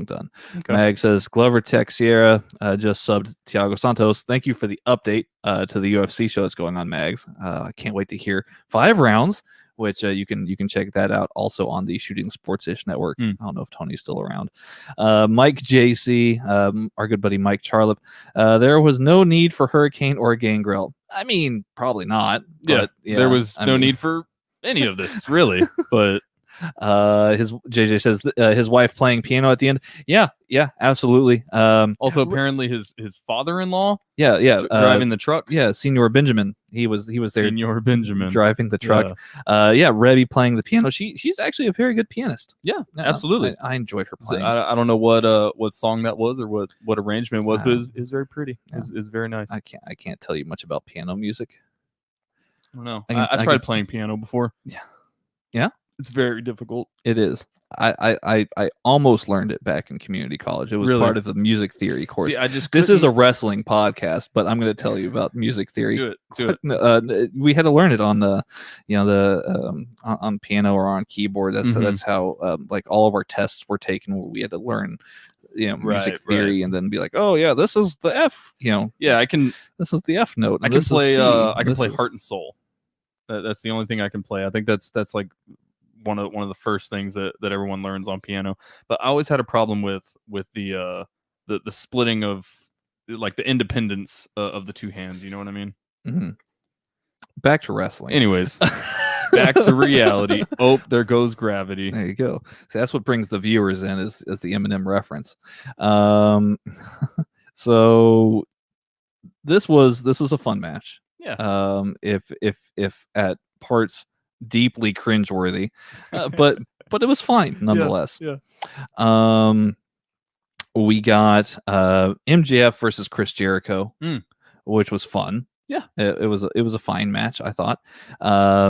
done. Okay. Mag says Glover Texiera just subbed Thiago Santos. Thank you for the update to the UFC show that's going on, Mags. I can't wait to hear 5 rounds, which you can check that out also on the Shooting Sports-ish network. I don't know if Tony's still around. Mike JC, our good buddy Mike Charlip. There was no need for Hurricane or Gangrel. I mean, probably not. But, there was no need for any of this, really. But his JJ says his wife playing piano at the end. Yeah, absolutely. Also, apparently his father-in-law. Driving the truck. Yeah, Senior Benjamin. He was there. Senior Benjamin driving the truck. Rebby playing the piano. She's actually a very good pianist. Yeah, absolutely. I enjoyed her playing. I don't know what song that was or what arrangement was, but it was very pretty. It was very nice. I can't tell you much about piano music. I don't know. I tried playing piano before. Yeah. It's very difficult. It is. I almost learned it back in community college. It was part of the music theory course. See, this is a wrestling podcast, but I'm going to tell you about music theory. Do it. We had to learn it on on piano or on keyboard. That's how like all of our tests were taken, where we had to learn music theory and then be like, oh yeah, this is the F. This is the F note. I can play. I can play Heart and Soul. That's the only thing I can play. I think that's like one of the first things that everyone learns on piano. But I always had a problem with the splitting of like the independence of the two hands. You know what I mean? Mm-hmm. Back to wrestling. Anyways, back to reality. Oh, there goes gravity. There you go. So that's what brings the viewers in is the Eminem reference. So this was a fun match. Yeah. If at parts deeply cringeworthy, but it was fine nonetheless. Yeah. We got MJF versus Chris Jericho, which was fun. Yeah, it was a fine match, I thought.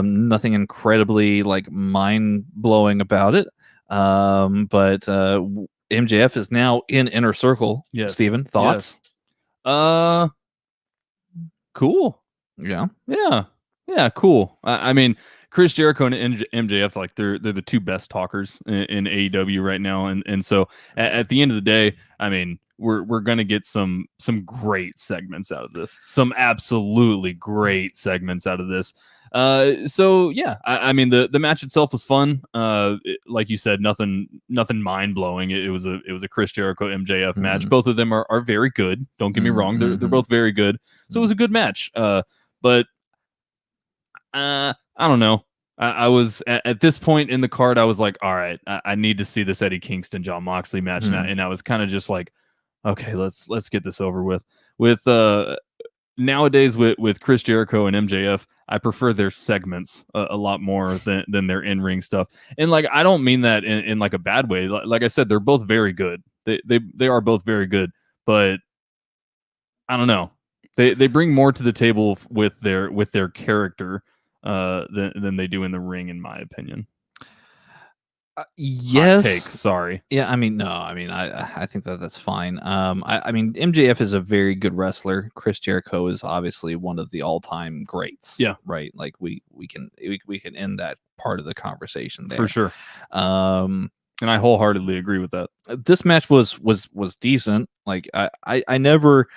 Nothing incredibly like mind blowing about it. But MJF is now in Inner Circle. Yes. Steven, thoughts? Yes. Cool. Yeah, cool. I mean, Chris Jericho and MJF, like they're the two best talkers in AEW right now, and so at the end of the day, I mean, we're gonna get some great segments out of this, some absolutely great segments out of this. So yeah, I mean the match itself was fun. Like you said, nothing mind blowing. It was a Chris Jericho MJF match. Both of them are very good. Don't get me wrong; they're both very good. So it was a good match. But I don't know. I was at this point in the card, I was like, all right, I need to see this Eddie Kingston John Moxley match now, and I was kind of just like, okay, let's get this over with. With nowadays with Chris Jericho and MJF, I prefer their segments a lot more than their in-ring stuff. And like, I don't mean that in like a bad way. Like I said, they're both very good. They are both very good, but I don't know. They bring more to the table with their character than they do in the ring, in my opinion. Yes. Hot take. Sorry. Yeah, I mean, no, I mean, I think that's fine. I mean, MJF is a very good wrestler. Chris Jericho is obviously one of the all-time greats. Yeah. Right. Like we can end that part of the conversation there for sure. And I wholeheartedly agree with that. This match was decent. Like I never.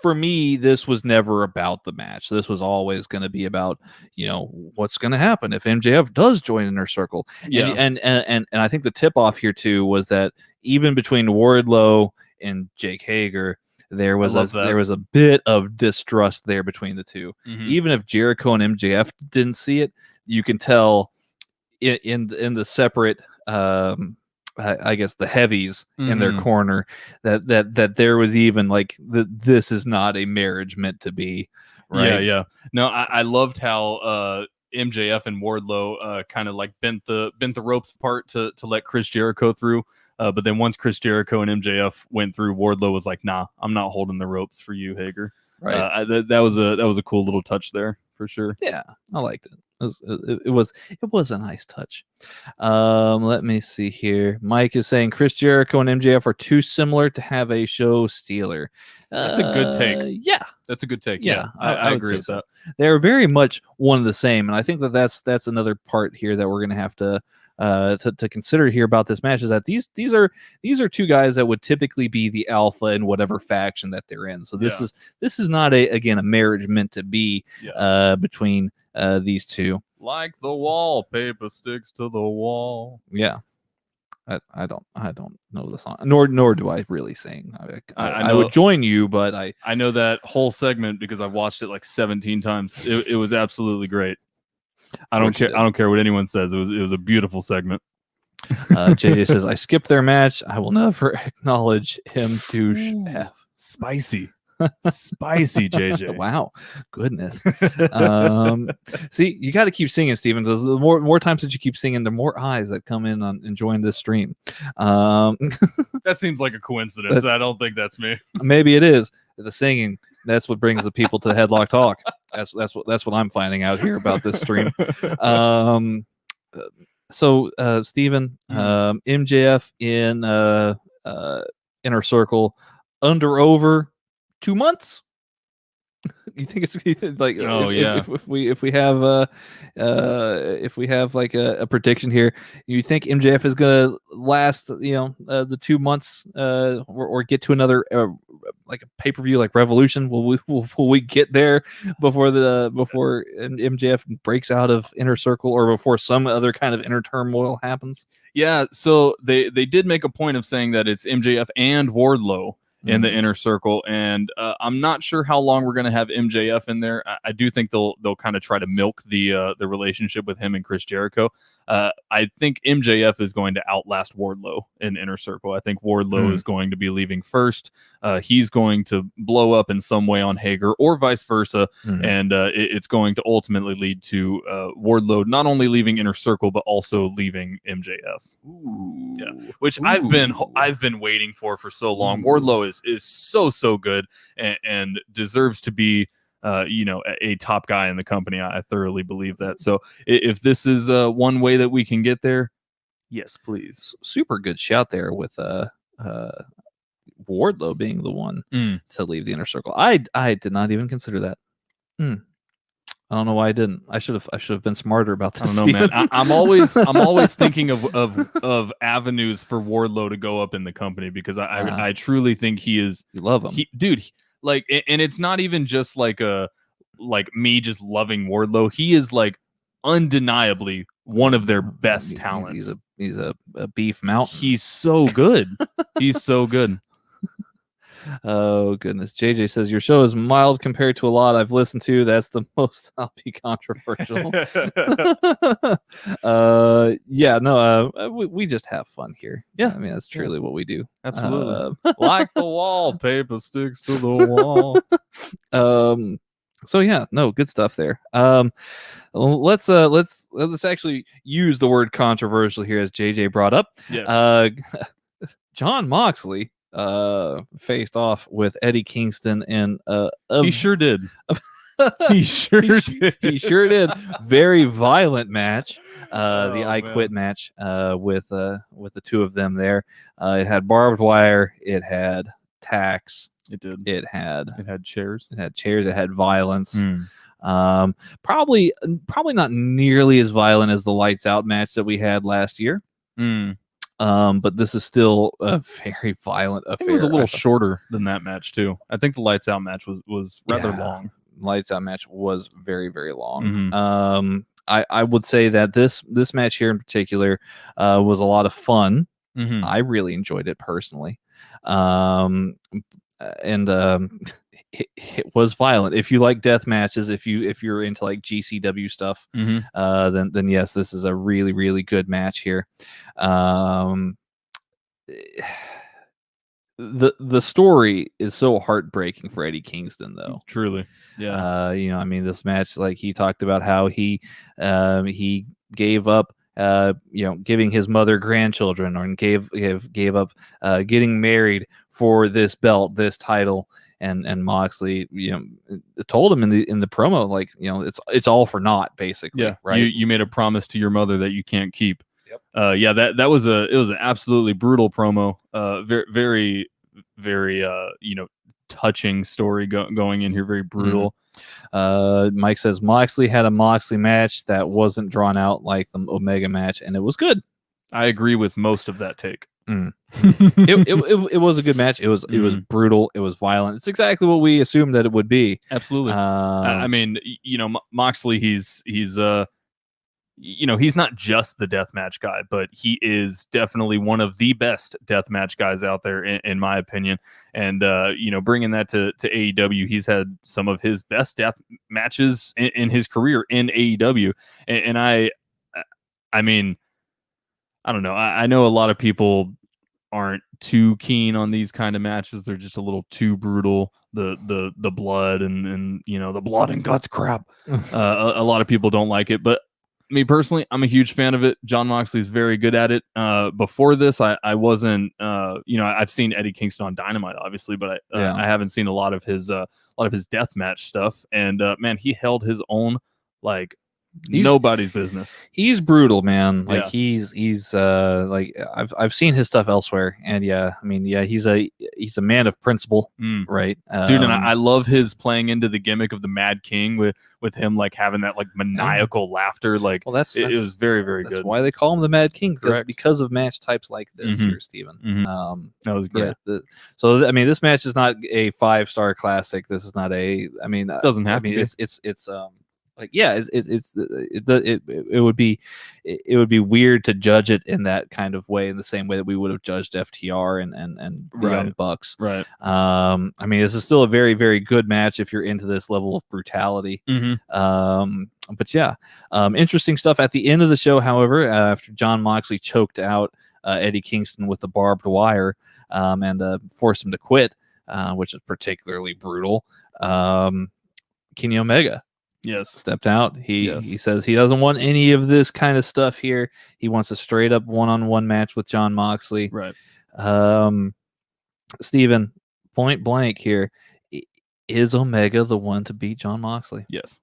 for me, this was never about the match. This was always going to be about, what's going to happen if MJF does join Inner Circle. Yeah. And I think the tip off here too was that even between Wardlow and Jake Hager, there was a bit of distrust there between the two. Mm-hmm. Even if Jericho and MJF didn't see it, you can tell in the separate I guess the heavies in their corner that there was even like this is not a marriage meant to be, right? Yeah. No, I loved how MJF and Wardlow kind of like bent the ropes apart to let Chris Jericho through. But then once Chris Jericho and MJF went through, Wardlow was like, "Nah, I'm not holding the ropes for you, Hager." Right. That was a cool little touch there for sure. Yeah, I liked it. It was a nice touch. Let me see here. Mike is saying Chris Jericho and MJF are too similar to have a show stealer. That's a good take. Yeah, that's a good take. Yeah, I agree with that. They're very much one and the same, and I think that's another part here that we're gonna have to consider here about this match is that these are two guys that would typically be the alpha in whatever faction that they're in. So this is not a marriage meant to be between these two. Like the wallpaper sticks to the wall. Yeah. I don't know the song, nor do I really sing. I would join you, but I know that whole segment because I've watched it like 17 times. It was absolutely great. I don't care what anyone says. It was a beautiful segment. JJ says I skipped their match. I will never acknowledge him to spicy. Spicy, JJ. Wow, goodness. See, you got to keep singing, Steven. The more times that you keep singing, the more eyes that come in on enjoying this stream. That seems like a coincidence. I don't think that's me. Maybe it is. The singing, that's what brings the people to the Headlock Talk. That's what I'm finding out here about this stream. So Steven, MJF in Inner Circle over 2 months. You think it's like if we have like a prediction here, you think MJF is gonna last the 2 months or get to another like a pay-per-view like Revolution? Will we get there before MJF breaks out of Inner Circle or before some other kind of inner turmoil happens? Yeah, so they did make a point of saying that it's MJF and Wardlow in the Inner Circle, and I'm not sure how long we're going to have MJF in there. I do think they'll kind of try to milk the relationship with him and Chris Jericho. I think MJF is going to outlast Wardlow in Inner Circle. I think Wardlow is going to be leaving first. He's going to blow up in some way on Hager or vice versa, and it's going to ultimately lead to Wardlow not only leaving Inner Circle but also leaving MJF. Ooh. Yeah, which I've been waiting for so long. Wardlow is so good and deserves to be a top guy in the company. I thoroughly believe that. So if this is one way that we can get there, yes, please. Super good shout there with Wardlow being the one to leave the Inner Circle. I did not even consider that. I don't know why I didn't. I should have been smarter about this. I don't know, man. I'm always thinking of avenues for Wardlow to go up in the company because I truly think he is. You love him, dude. Like, and it's not even just like me just loving Wardlow. He is like undeniably one of their best talents. He's a beef mountain. He's so good. He's so good. Oh goodness. JJ says your show is mild compared to a lot I've listened to. That's the most I'll be controversial. We just have fun here. Yeah, I mean that's truly what we do. Absolutely. Like the wallpaper sticks to the wall. So yeah, no, good stuff there. Let's actually use the word controversial here as JJ brought up. Yes. John Moxley faced off with Eddie Kingston and he sure did. He sure did. Very violent match. The I Quit match with the two of them there. It had barbed wire. It had tacks. It did. It had chairs. It had chairs. It had violence. Probably not nearly as violent as the Lights Out match that we had last year. But this is still a very violent affair. It was a little shorter than that match too. I think the Lights Out match was rather long. Lights Out match was very, very long. Mm-hmm. I would say that this match here in particular was a lot of fun. Mm-hmm. I really enjoyed it personally. It was violent. If you like death matches, if you're into like GCW stuff, mm-hmm. Then yes, this is a really, really good match here. The story is so heartbreaking for Eddie Kingston, though. Truly, yeah. I mean, this match, like he talked about how he gave up, giving his mother grandchildren, or gave up getting married for this belt, this title, and Moxley, told him in the promo, like, it's all for naught, basically. Yeah, right. You made a promise to your mother that you can't keep. Yep. That was an absolutely brutal promo. Very, very, very touching story going in here. Very brutal. Mike says Moxley had a Moxley match that wasn't drawn out like the Omega match, and it was good. I agree with most of that take. It was a good match. It was brutal. It was violent. It's exactly what we assumed that it would be. Absolutely. I mean, Moxley, he's not just the deathmatch guy, but he is definitely one of the best deathmatch guys out there, in my opinion. And, bringing that to AEW, he's had some of his best death matches in his career in AEW. And I mean, I don't know. I know a lot of people aren't too keen on these kind of matches. They're just a little too brutal. The blood and the blood and guts crap. A lot of people don't like it, but me personally, I'm a huge fan of it. John Moxley's very good at it. Before this, I wasn't. I've seen Eddie Kingston on Dynamite, obviously, but I haven't seen a lot of his deathmatch stuff. And man, he held his own like nobody's business. He's brutal, man. Like yeah. he's like I've seen his stuff elsewhere, and he's a man of principle, right, dude? And I love his playing into the gimmick of the Mad King with him like having that like maniacal laughter. Like, well, it was very, very good. That's why they call him the Mad King, because of match types like this here, Steven. That was great. So I mean, this match is not a 5-star classic. This is not a. I mean, it doesn't have to be. It's like, yeah, it would be weird to judge it in that kind of way, in the same way that we would have judged FTR and the Young Bucks. Right. I mean, this is still a very, very good match if you're into this level of brutality. But yeah, interesting stuff at the end of the show. However, after John Moxley choked out Eddie Kingston with the barbed wire and forced him to quit, which is particularly brutal. Kenny Omega. Yes, stepped out. He says he doesn't want any of this kind of stuff here. He wants a straight up one-on-one match with John Moxley. Right. Steven, point blank here, is Omega the one to beat John Moxley? Yes.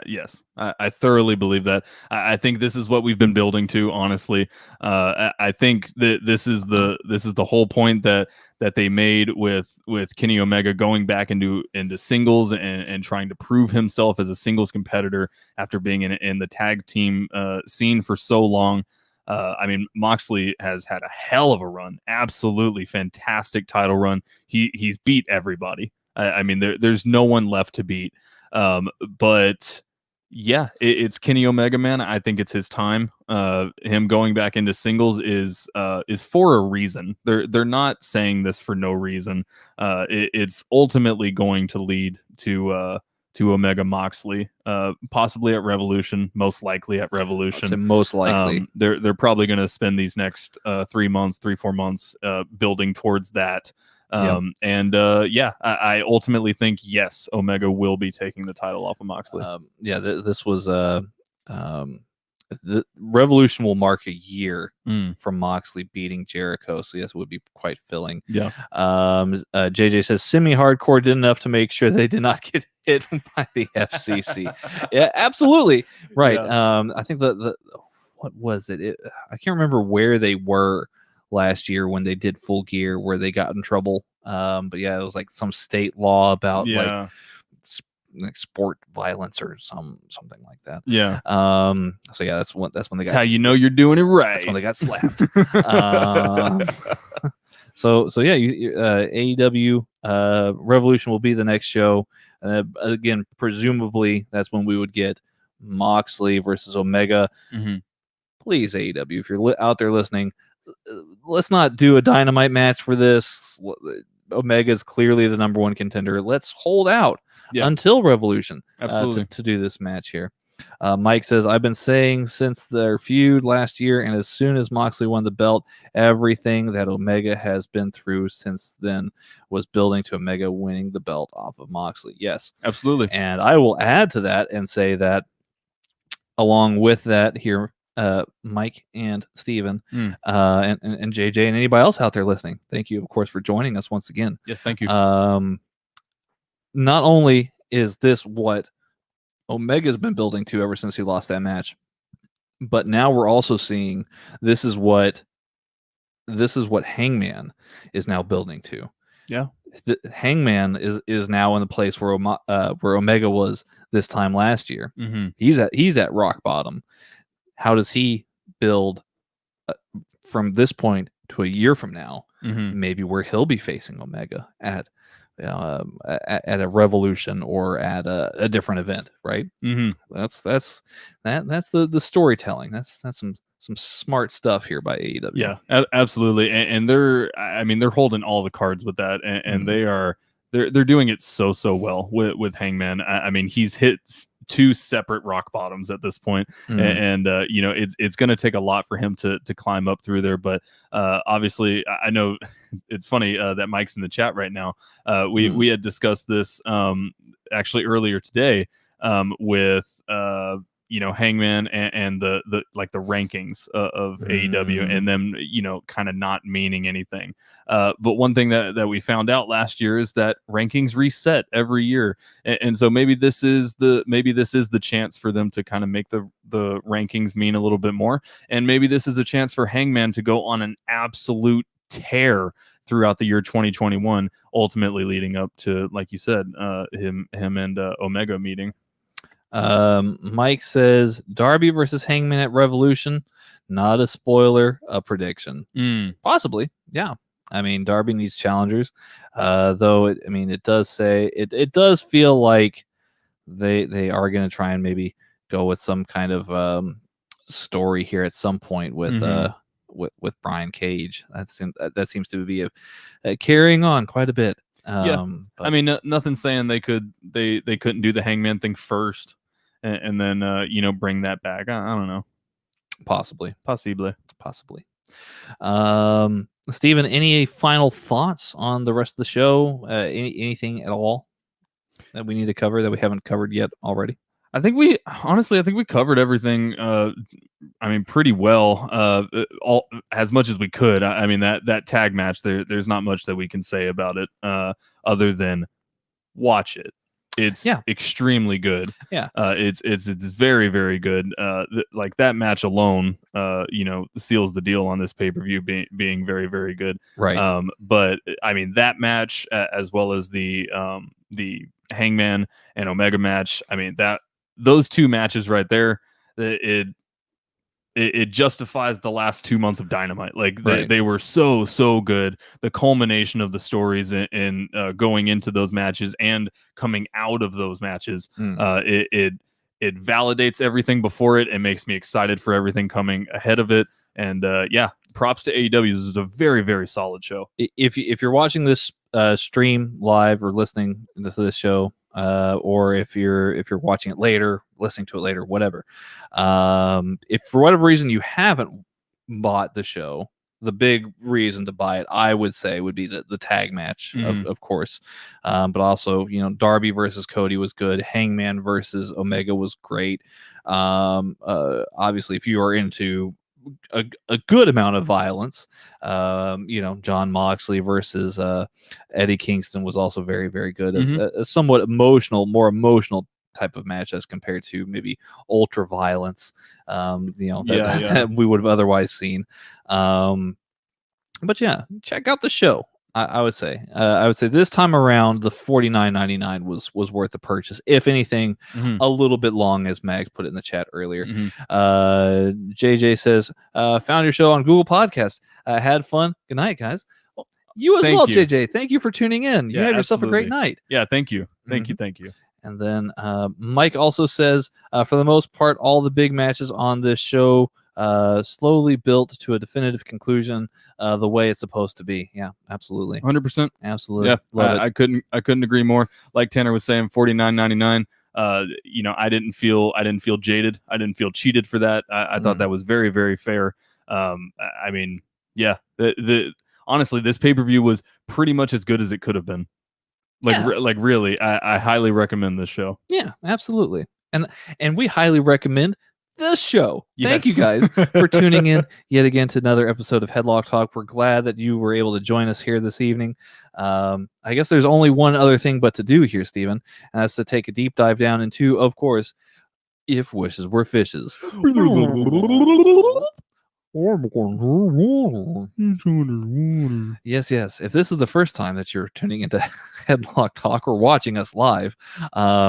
Yes, I thoroughly believe that. I think this is what we've been building to. Honestly, I think that this is the whole point that they made with Kenny Omega going back into singles and trying to prove himself as a singles competitor after being in the tag team scene for so long. I mean, Moxley has had a hell of a run, absolutely fantastic title run. He's beat everybody. I mean, there's no one left to beat. But yeah, it's Kenny Omega, man. I think it's his time. Him going back into singles is for a reason. They're not saying this for no reason. It's ultimately going to lead to Omega Moxley, possibly at Revolution, most likely at Revolution. Most likely, they're probably going to spend these next 4 months building towards that. I ultimately think, yes, Omega will be taking the title off of Moxley. This was the Revolution will mark a year from Moxley beating Jericho, so yes, it would be quite filling. Yeah. JJ says semi-hardcore did enough to make sure they did not get hit by the FCC. Yeah, absolutely right. Yeah. I think the what was it? I can't remember where they were last year when they did Full Gear, where they got in trouble. But yeah, it was like some state law about like like sport violence or something like that. Yeah. So yeah, that's when they got. How you know you're doing it right. That's when they got slapped. So yeah, AEW Revolution will be the next show. Again, presumably that's when we would get Moxley versus Omega. Mm-hmm. Please, AEW, if you're out there listening, let's not do a Dynamite match for this. Omega is clearly the number one contender. Let's hold out until Revolution to do this match here. Mike says, I've been saying since their feud last year, and as soon as Moxley won the belt, everything that Omega has been through since then was building to Omega winning the belt off of Moxley. Yes, absolutely. And I will add to that and say that along with that here, Mike and Steven, and JJ and anybody else out there listening, thank you, of course, for joining us once again. Yes, thank you. Not only is this what Omega's been building to ever since he lost that match, but now we're also seeing this is what Hangman is now building to. Yeah, Hangman is now in the place where Omega was this time last year. Mm-hmm. He's at rock bottom. How does he build from this point to a year from now? Mm-hmm. Maybe where he'll be facing Omega at a Revolution or at a different event, right? Mm-hmm. That's the storytelling. That's some smart stuff here by AEW. Yeah, absolutely. And they're holding all the cards with that, and they're doing it so well with Hangman. I mean, he's hit 2 separate rock bottoms at this point, and it's going to take a lot for him to climb up through there. But obviously, I know it's funny that Mike's in the chat right now. We had discussed this actually earlier today with Hangman and the rankings of AEW and them kind of not meaning anything. But one thing that we found out last year is that rankings reset every year, and so maybe this is the chance for them to kind of make the rankings mean a little bit more, and maybe this is a chance for Hangman to go on an absolute tear throughout the year 2021, ultimately leading up to, like you said, him and Omega meeting. Mike says Darby versus Hangman at Revolution. Not a spoiler, a prediction. Possibly, yeah. I mean, Darby needs challengers, though. It does say it does feel like they are going to try and maybe go with some kind of story here at some point with Brian Cage. That seems to be carrying on quite a bit. But, I mean, nothing's saying they couldn't do the Hangman thing first and then bring that back. I don't know. Possibly. Steven, any final thoughts on the rest of the show? Anything at all that we need to cover that we haven't covered yet already? I think we covered everything. Pretty well. All as much as we could. I mean that tag match. There's not much that we can say about it, other than watch it. It's extremely good. Yeah. It's very, very good. Like that match alone, seals the deal on this pay-per-view being very, very good. Right. But I mean that match, as well as the Hangman and Omega match. I mean those 2 matches right there, it justifies the last 2 months of Dynamite. Like they were so good. The culmination of the stories and going into those matches and coming out of those matches, it validates everything before it and makes me excited for everything coming ahead of it. And props to AEW. This is a very, very solid show. If you're watching this stream live or listening to this show, or if you're watching it later, listening to it later, whatever. If for whatever reason you haven't bought the show, the big reason to buy it, I would say, would be the tag match, of course. But also, Darby versus Cody was good. Hangman versus Omega was great. Obviously, if you are into a good amount of violence, John Moxley versus Eddie Kingston was also very, very good. A somewhat more emotional type of match as compared to maybe ultra violence, that we would have otherwise seen. But yeah, check out the show. I would say. I would say this time around, the $49.99 was worth the purchase. If anything, a little bit long, as Mag put it in the chat earlier. JJ says, found your show on Google Podcast. Had fun. Good night, guys. Well, you as well, JJ. Thank you for tuning in. You have yourself a great night. Yeah, thank you. Thank you. And then Mike also says, for the most part, all the big matches on this show slowly built to a definitive conclusion the way it's supposed to be. Yeah, absolutely. 100%. Absolutely. Yeah, Love it. I couldn't agree more. Like Tanner was saying, $49.99. I didn't feel jaded. I didn't feel cheated for that. I thought that was very, very fair. I mean, yeah, honestly, this pay-per-view was pretty much as good as it could have been. Like really, I highly recommend this show. Yeah, absolutely. And we highly recommend this show. Yes. Thank you guys for tuning in yet again to another episode of Headlock Talk. We're glad that you were able to join us here this evening. I guess there's only one other thing but to do here, Steven, and that's to take a deep dive down into, of course, If Wishes Were Fishes. Yes. If this is the first time that you're tuning into Headlock Talk or watching us live,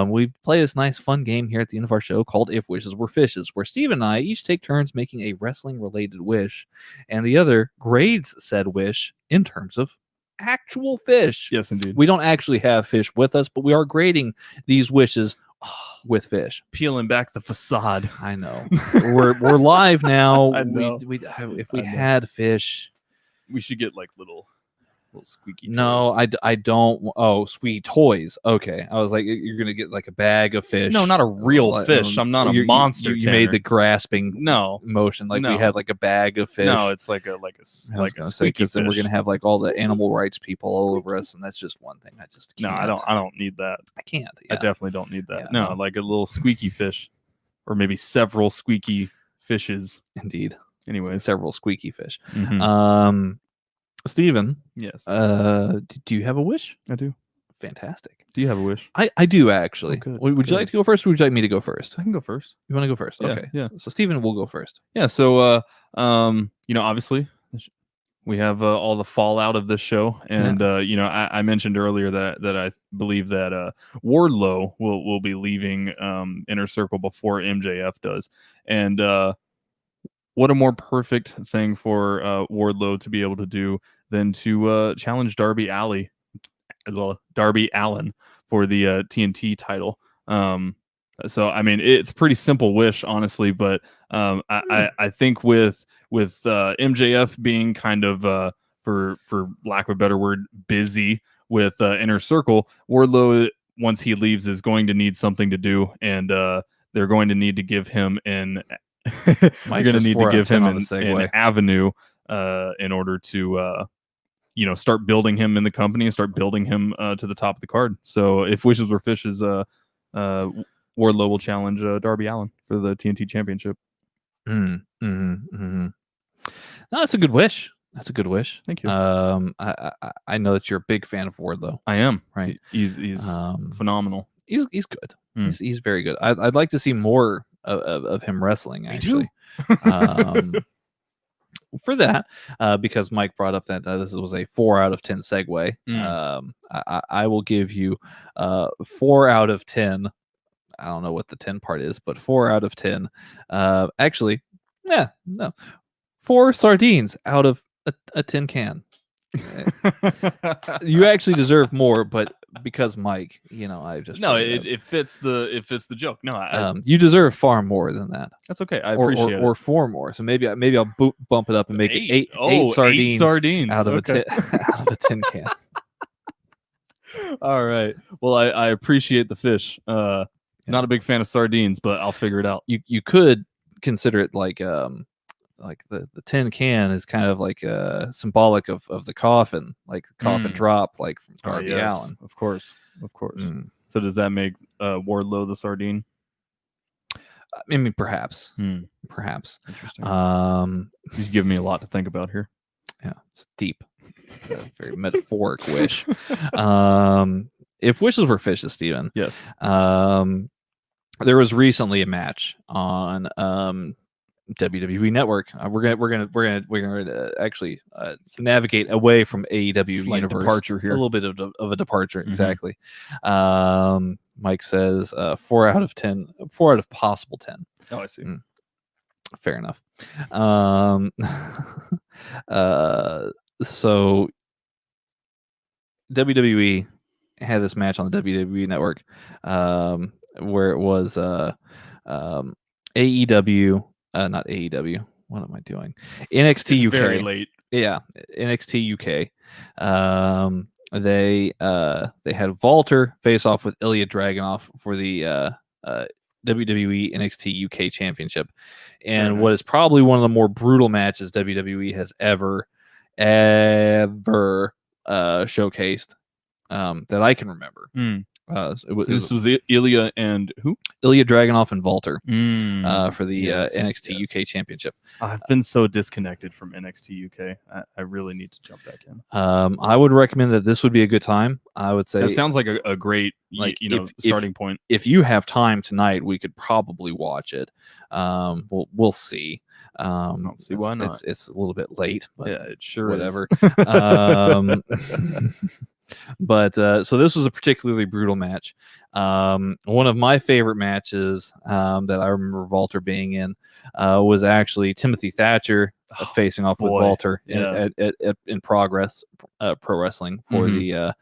we play this nice fun game here at the end of our show called If Wishes Were Fishes, where Steve and I each take turns making a wrestling related wish, and the other grades said wish in terms of actual fish. Yes, indeed. We don't actually have fish with us, but we are grading these wishes with fish. Peeling back the facade. I know. We're live now. I know. If we had fish, we should get like little squeaky toys. No, I don't. Oh, squeaky toys. Okay. I was like, you're going to get like a bag of fish. No, not a real fish. I'm not a monster. You made the grasping motion. Like we had like a bag of fish. No, it's like a squeaky fish. Then we're going to have like all the animal rights people all over us. And that's just one thing. I just can't. No, I don't need that. I can't. Yeah. I definitely don't need that. Yeah, no, like a little squeaky fish or maybe several squeaky fishes. Indeed. Anyway, several squeaky fish. Steven. Yes. Do you have a wish? I do. Fantastic. Do you have a wish? I do actually. Oh, good, would you like to go first, or would you like me to go first? I can go first. You want to go first? Yeah, okay. Yeah. So Steven will go first. Yeah. So obviously we have all the fallout of this show, and I mentioned earlier that I believe that Wardlow will be leaving Inner Circle before MJF does, and what a more perfect thing for Wardlow to be able to do than to challenge Darby Allin for the TNT title. So I mean, it's a pretty simple wish, honestly, but I think with MJF being kind of for lack of a better word, busy with Inner Circle, Wardlow, once he leaves, is going to need something to do, and they're going to need to give him an avenue in order to start building him in the company and start building him to the top of the card. So if Wishes Were Fishes, Wardlow will challenge Darby Allin for the TNT Championship. No, that's a good wish. That's a good wish. Thank you. I know that you're a big fan of Wardlow. I am. Right. He's phenomenal. He's good. He's very good. I'd like to see more of him wrestling, actually. For that, because Mike brought up that this was a 4 out of 10 segue. I will give you 4 out of 10. I don't know what the 10 part is, but 4 out of 10. Actually, no, 4 sardines out of a tin can. You actually deserve more, but because Mike, I just it fits the joke. No, you deserve far more than that. That's okay. I appreciate it. Or 4 more. So maybe I'll bump it up and make it 8 sardines out of a tin can. All right. Well, I appreciate the fish. Not a big fan of sardines, but I'll figure it out. You could consider it like the tin can is kind of like symbolic of the coffin, like coffin drop, like from Darby Allin. Of course. So does that make Wardlow the sardine? I mean, perhaps. Interesting. You give me a lot to think about here. Yeah, it's deep. Very metaphoric wish. If Wishes Were Fishes, Steven. Yes. There was recently a match on WWE Network. We're gonna actually navigate away from AEW Slight universe. departure here. A little bit of a departure, exactly. Mike says 4 out of 10, 4 out of possible 10. Oh, I see. Fair enough. So WWE had this match on the WWE Network, where it was AEW, not AEW. What am I doing? NXT it's UK. Very late. Yeah, NXT UK. They had Walter face off with Ilya Dragunov for the WWE NXT UK Championship, and what is probably one of the more brutal matches WWE has ever showcased that I can remember. This was Ilya and who? Ilya Dragunov and Walter for the NXT UK Championship. I've been so disconnected from NXT UK. I really need to jump back in. I would recommend that this would be a good time. I would say that sounds like a great starting point. If you have time tonight, we could probably watch it. We'll see. I don't see why not. It's a little bit late, but yeah, it sure whatever. is. But so this was a particularly brutal match. One of my favorite matches that I remember Walter being in was actually Timothy Thatcher facing off with Walter in Progress Pro Wrestling for the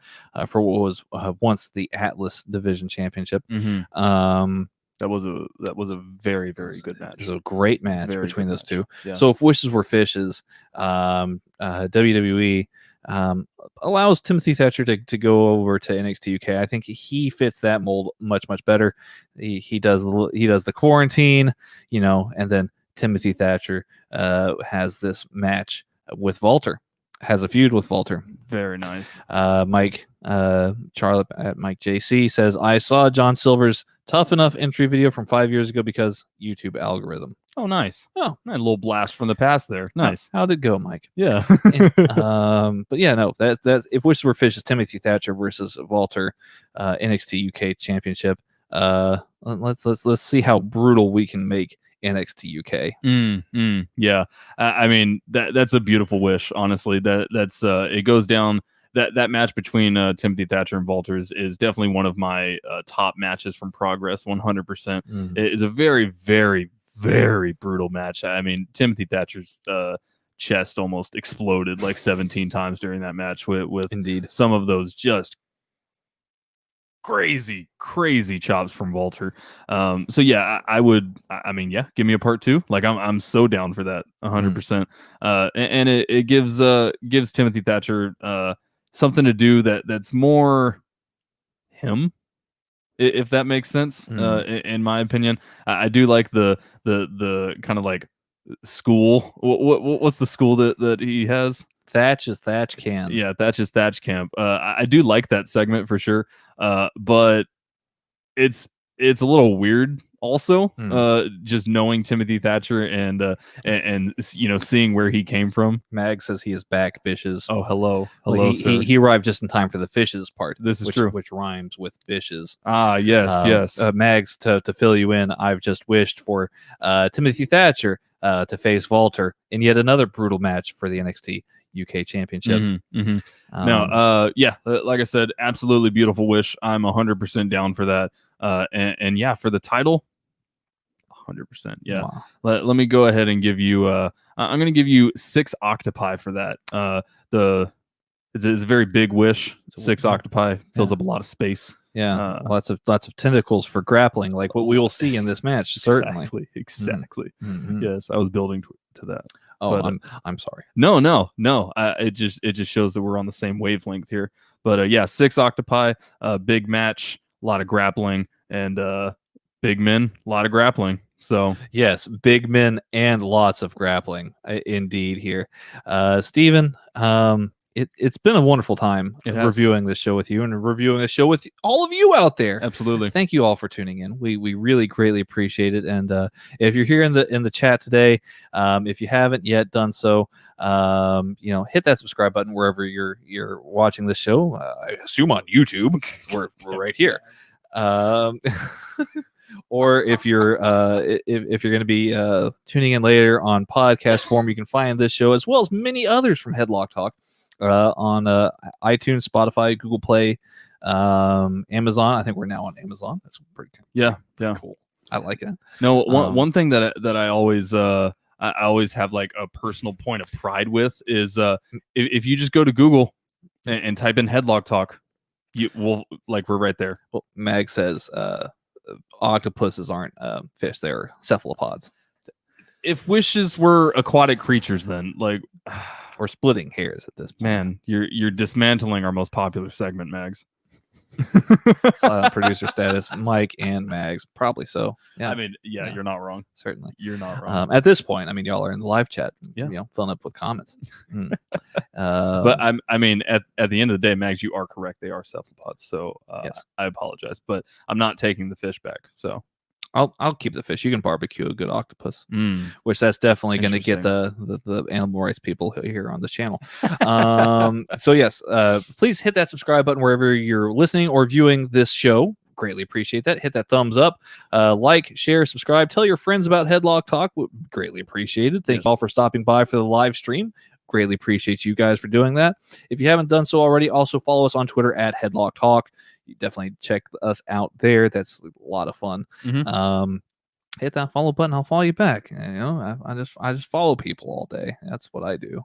for what was once the Atlas Division Championship. That was a very, very good match. It was a great match between those two. Yeah. So if wishes were fishes, WWE allows Timothy Thatcher to go over to NXT UK. I think he fits that mold much better. He does the quarantine, and then Timothy Thatcher has this match with Walter, has a feud with Walter. Very nice. Mike Charlotte at Mike JC says, I saw John Silver's Tough Enough entry video from 5 years ago because YouTube algorithm. Oh, nice. Oh, a little blast from the past there. Nice. How'd it go, Mike? Yeah. But yeah, no, that's if wishes were fishes, Timothy Thatcher versus Walter, NXT UK Championship. Let's see how brutal we can make NXT UK. Yeah. I mean, that's a beautiful wish. Honestly, that's it goes down. That match between Timothy Thatcher and Walter is definitely one of my top matches from Progress. 100%. It is a very, very, very brutal match. I mean, Timothy Thatcher's chest almost exploded like 17 times during that match with indeed some of those just crazy chops from Walter. So yeah, I mean, give me a part 2. Like I'm so down for that 100%. And it gives Timothy Thatcher something to do that's more him, if that makes sense. In my opinion, I do like the kind of like school. What's the school that he has? Thatch is Thatch Camp. Yeah, Thatch is Thatch Camp. I do like that segment for sure. But it's a little weird also, just knowing Timothy Thatcher and seeing where he came from. Mag says he is back, Bishes. Oh, hello, sir. He arrived just in time for the fishes part. This is true, which rhymes with Bishes. Yes. Mags, to fill you in, I've just wished for Timothy Thatcher to face Walter in yet another brutal match for the NXT UK Championship. Like I said, absolutely beautiful wish. I'm 100% down for that. And yeah, for the title, 100%. Yeah. Wow. Let me go ahead and give you I'm going to give you 6 octopi for that. It's a very big wish. 6 octopi fills up a lot of space. Yeah, lots of tentacles for grappling, like what we will see in this match. Certainly, exactly. Yes, I was building to that. Oh, but, I'm sorry. No. It just shows that we're on the same wavelength here. But 6 octopi, big match, a lot of grappling, and big men, a lot of grappling. So yes, big men and lots of grappling, indeed. Here, Steven, it's been a wonderful time reviewing this show with you and reviewing the show with all of you out there. Absolutely. Thank you all for tuning in. We really greatly appreciate it. And if you're here in the chat today, if you haven't yet done so, hit that subscribe button wherever you're watching this show. I assume on YouTube. We're right here. Or if you're if you're going to be tuning in later on podcast form, you can find this show as well as many others from Headlock Talk on iTunes, Spotify, Google Play, Amazon. I think we're now on Amazon. That's pretty cool. I like it. No, one thing that I always I always have like a personal point of pride with is if you just go to Google and type in Headlock Talk, we're right there. Well, Mag says octopuses aren't fish; they're cephalopods. If wishes were aquatic creatures, then like we're splitting hairs at this point. Man, you're dismantling our most popular segment, Mags. Producer status, Mike and Mags, probably so. Yeah, I mean, yeah, you're not wrong. Certainly, you're not wrong. At this point, I mean, y'all are in the live chat, filling up with comments. But I mean, at the end of the day, Mags, you are correct. They are cephalopods. So yes. I apologize, but I'm not taking the fish back. So I'll keep the fish. You can barbecue a good octopus, which that's definitely going to get the animal rights people here on the channel. So yes, please hit that subscribe button wherever you're listening or viewing this show. Greatly appreciate that. Hit that thumbs up, like, share, subscribe. Tell your friends about Headlock Talk. Greatly appreciated. Thank you all for stopping by for the live stream. Greatly appreciate you guys for doing that. If you haven't done so already, also follow us on Twitter at Headlock Talk. You definitely check us out there. That's a lot of fun. Hit that follow button. I'll follow you back. I just follow people all day. That's what I do.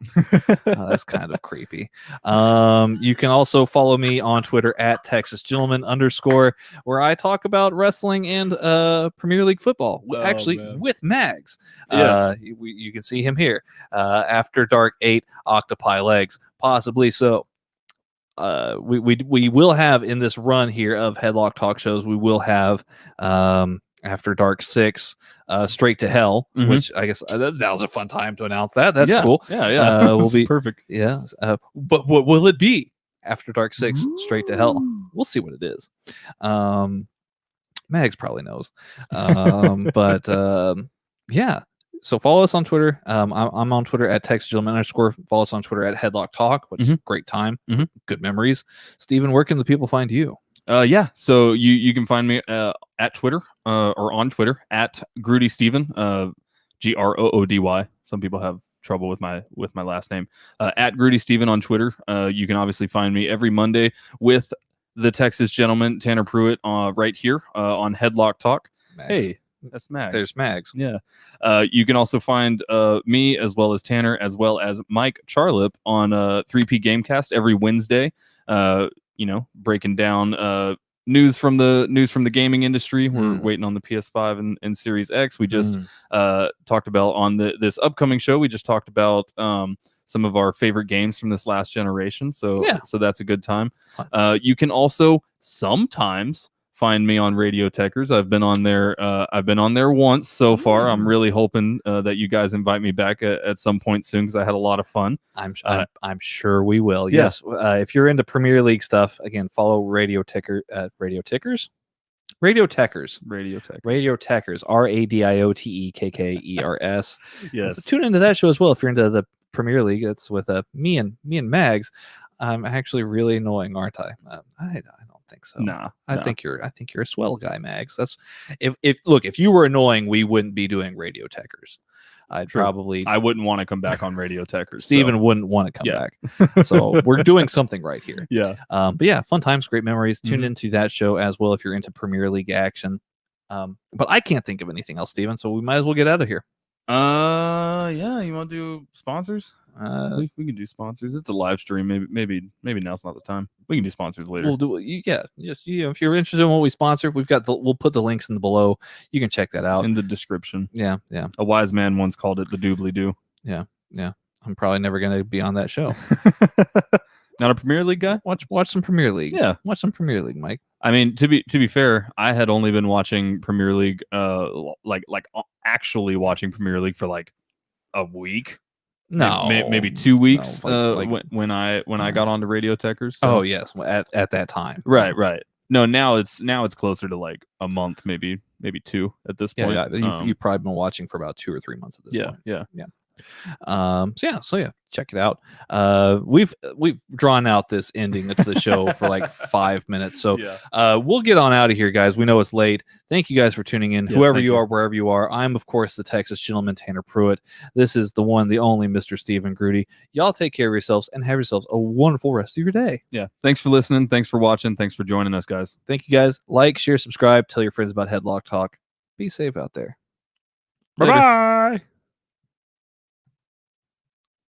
That's kind of creepy. You can also follow me on Twitter at TexasGentleman_, where I talk about wrestling and Premier League football. With Mags. Yes. You can see him here. After Dark 8 Octopi Legs, possibly so. We will have in this run here of Headlock Talk shows, we will have After Dark 6 Straight to Hell, which I guess that was a fun time to announce that. That's cool. We'll be perfect. Yeah. But what will it be? After Dark 6 Straight to Hell. We'll see what it is. Mags probably knows. Yeah. So follow us on Twitter. I'm on Twitter at TexasGentleman_. Follow us on Twitter at Headlock Talk, which is a great time. Good memories. Steven, where can the people find you? So you can find me at Twitter or on Twitter at Groody Steven, Groody. Some people have trouble with my last name. At Groody Steven on Twitter. You can obviously find me every Monday with the Texas gentleman Tanner Pruitt right here on Headlock Talk. Mags. Hey, that's Mags. There's Mags. Yeah. You can also find me as well as Tanner as well as Mike Charlip on 3P Gamecast every Wednesday. Breaking down news from the gaming industry. We're waiting on the PS5 and Series X. We just talked about on this upcoming show. We just talked about some of our favorite games from this last generation. So that's a good time. You can also sometimes find me on Radio Techers. I've been on there once so far. I'm really hoping that you guys invite me back at some point soon because I had a lot of fun. I'm sure we will. Yeah. Yes. If you're into Premier League stuff, again, follow Radio Techers. Radio Techers. RADIOTEKKERS. Yes. Tune into that show as well if you're into the Premier League. It's with me and Mags. I'm actually really annoying, aren't I? I don't think so. Nah, I think you're a swell guy, Mags. That's if you were annoying, we wouldn't be doing Radio Techers. I wouldn't want to come back on Radio Techers. Steven wouldn't want to come back. So we're doing something right here. Yeah. But yeah, fun times, great memories. Tune into that show as well if you're into Premier League action. But I can't think of anything else, Steven, so we might as well get out of here. Yeah, you want to do sponsors? We can do sponsors. It's a live stream. Maybe now's not the time. We can do sponsors later. We'll do if you're interested in what we sponsor, we'll put the links in the below. You can check that out in the description. Yeah. A wise man once called it the doobly-doo. Yeah. I'm probably never going to be on that show. Not a Premier League guy? Watch some Premier League. Yeah. Watch some Premier League, Mike. I mean, to be fair, I had only been watching Premier League actually watching Premier League for like a week. No, maybe 2 weeks. When I got onto Radio Techers. So. Oh yes, at that time. Right. No, now it's closer to like a month, maybe 2 at this point. Yeah, you've probably been watching for about 2 or 3 months at this point. Yeah. So yeah, check it out. We've drawn out this ending to the show for like 5 minutes, so we'll get on out of here, guys. We know it's late. Thank you guys for tuning in. Yes, Whoever you are, wherever you are. I'm of course the Texas gentleman, Tanner Pruitt. This is the one, the only Mr. Stephen Grudy. Y'all take care of yourselves and have yourselves a wonderful rest of your day. Yeah, thanks for listening, thanks for watching, thanks for joining us, guys. Thank you, guys. Like, share, subscribe, tell your friends about Headlock Talk. Be safe out there. Bye bye.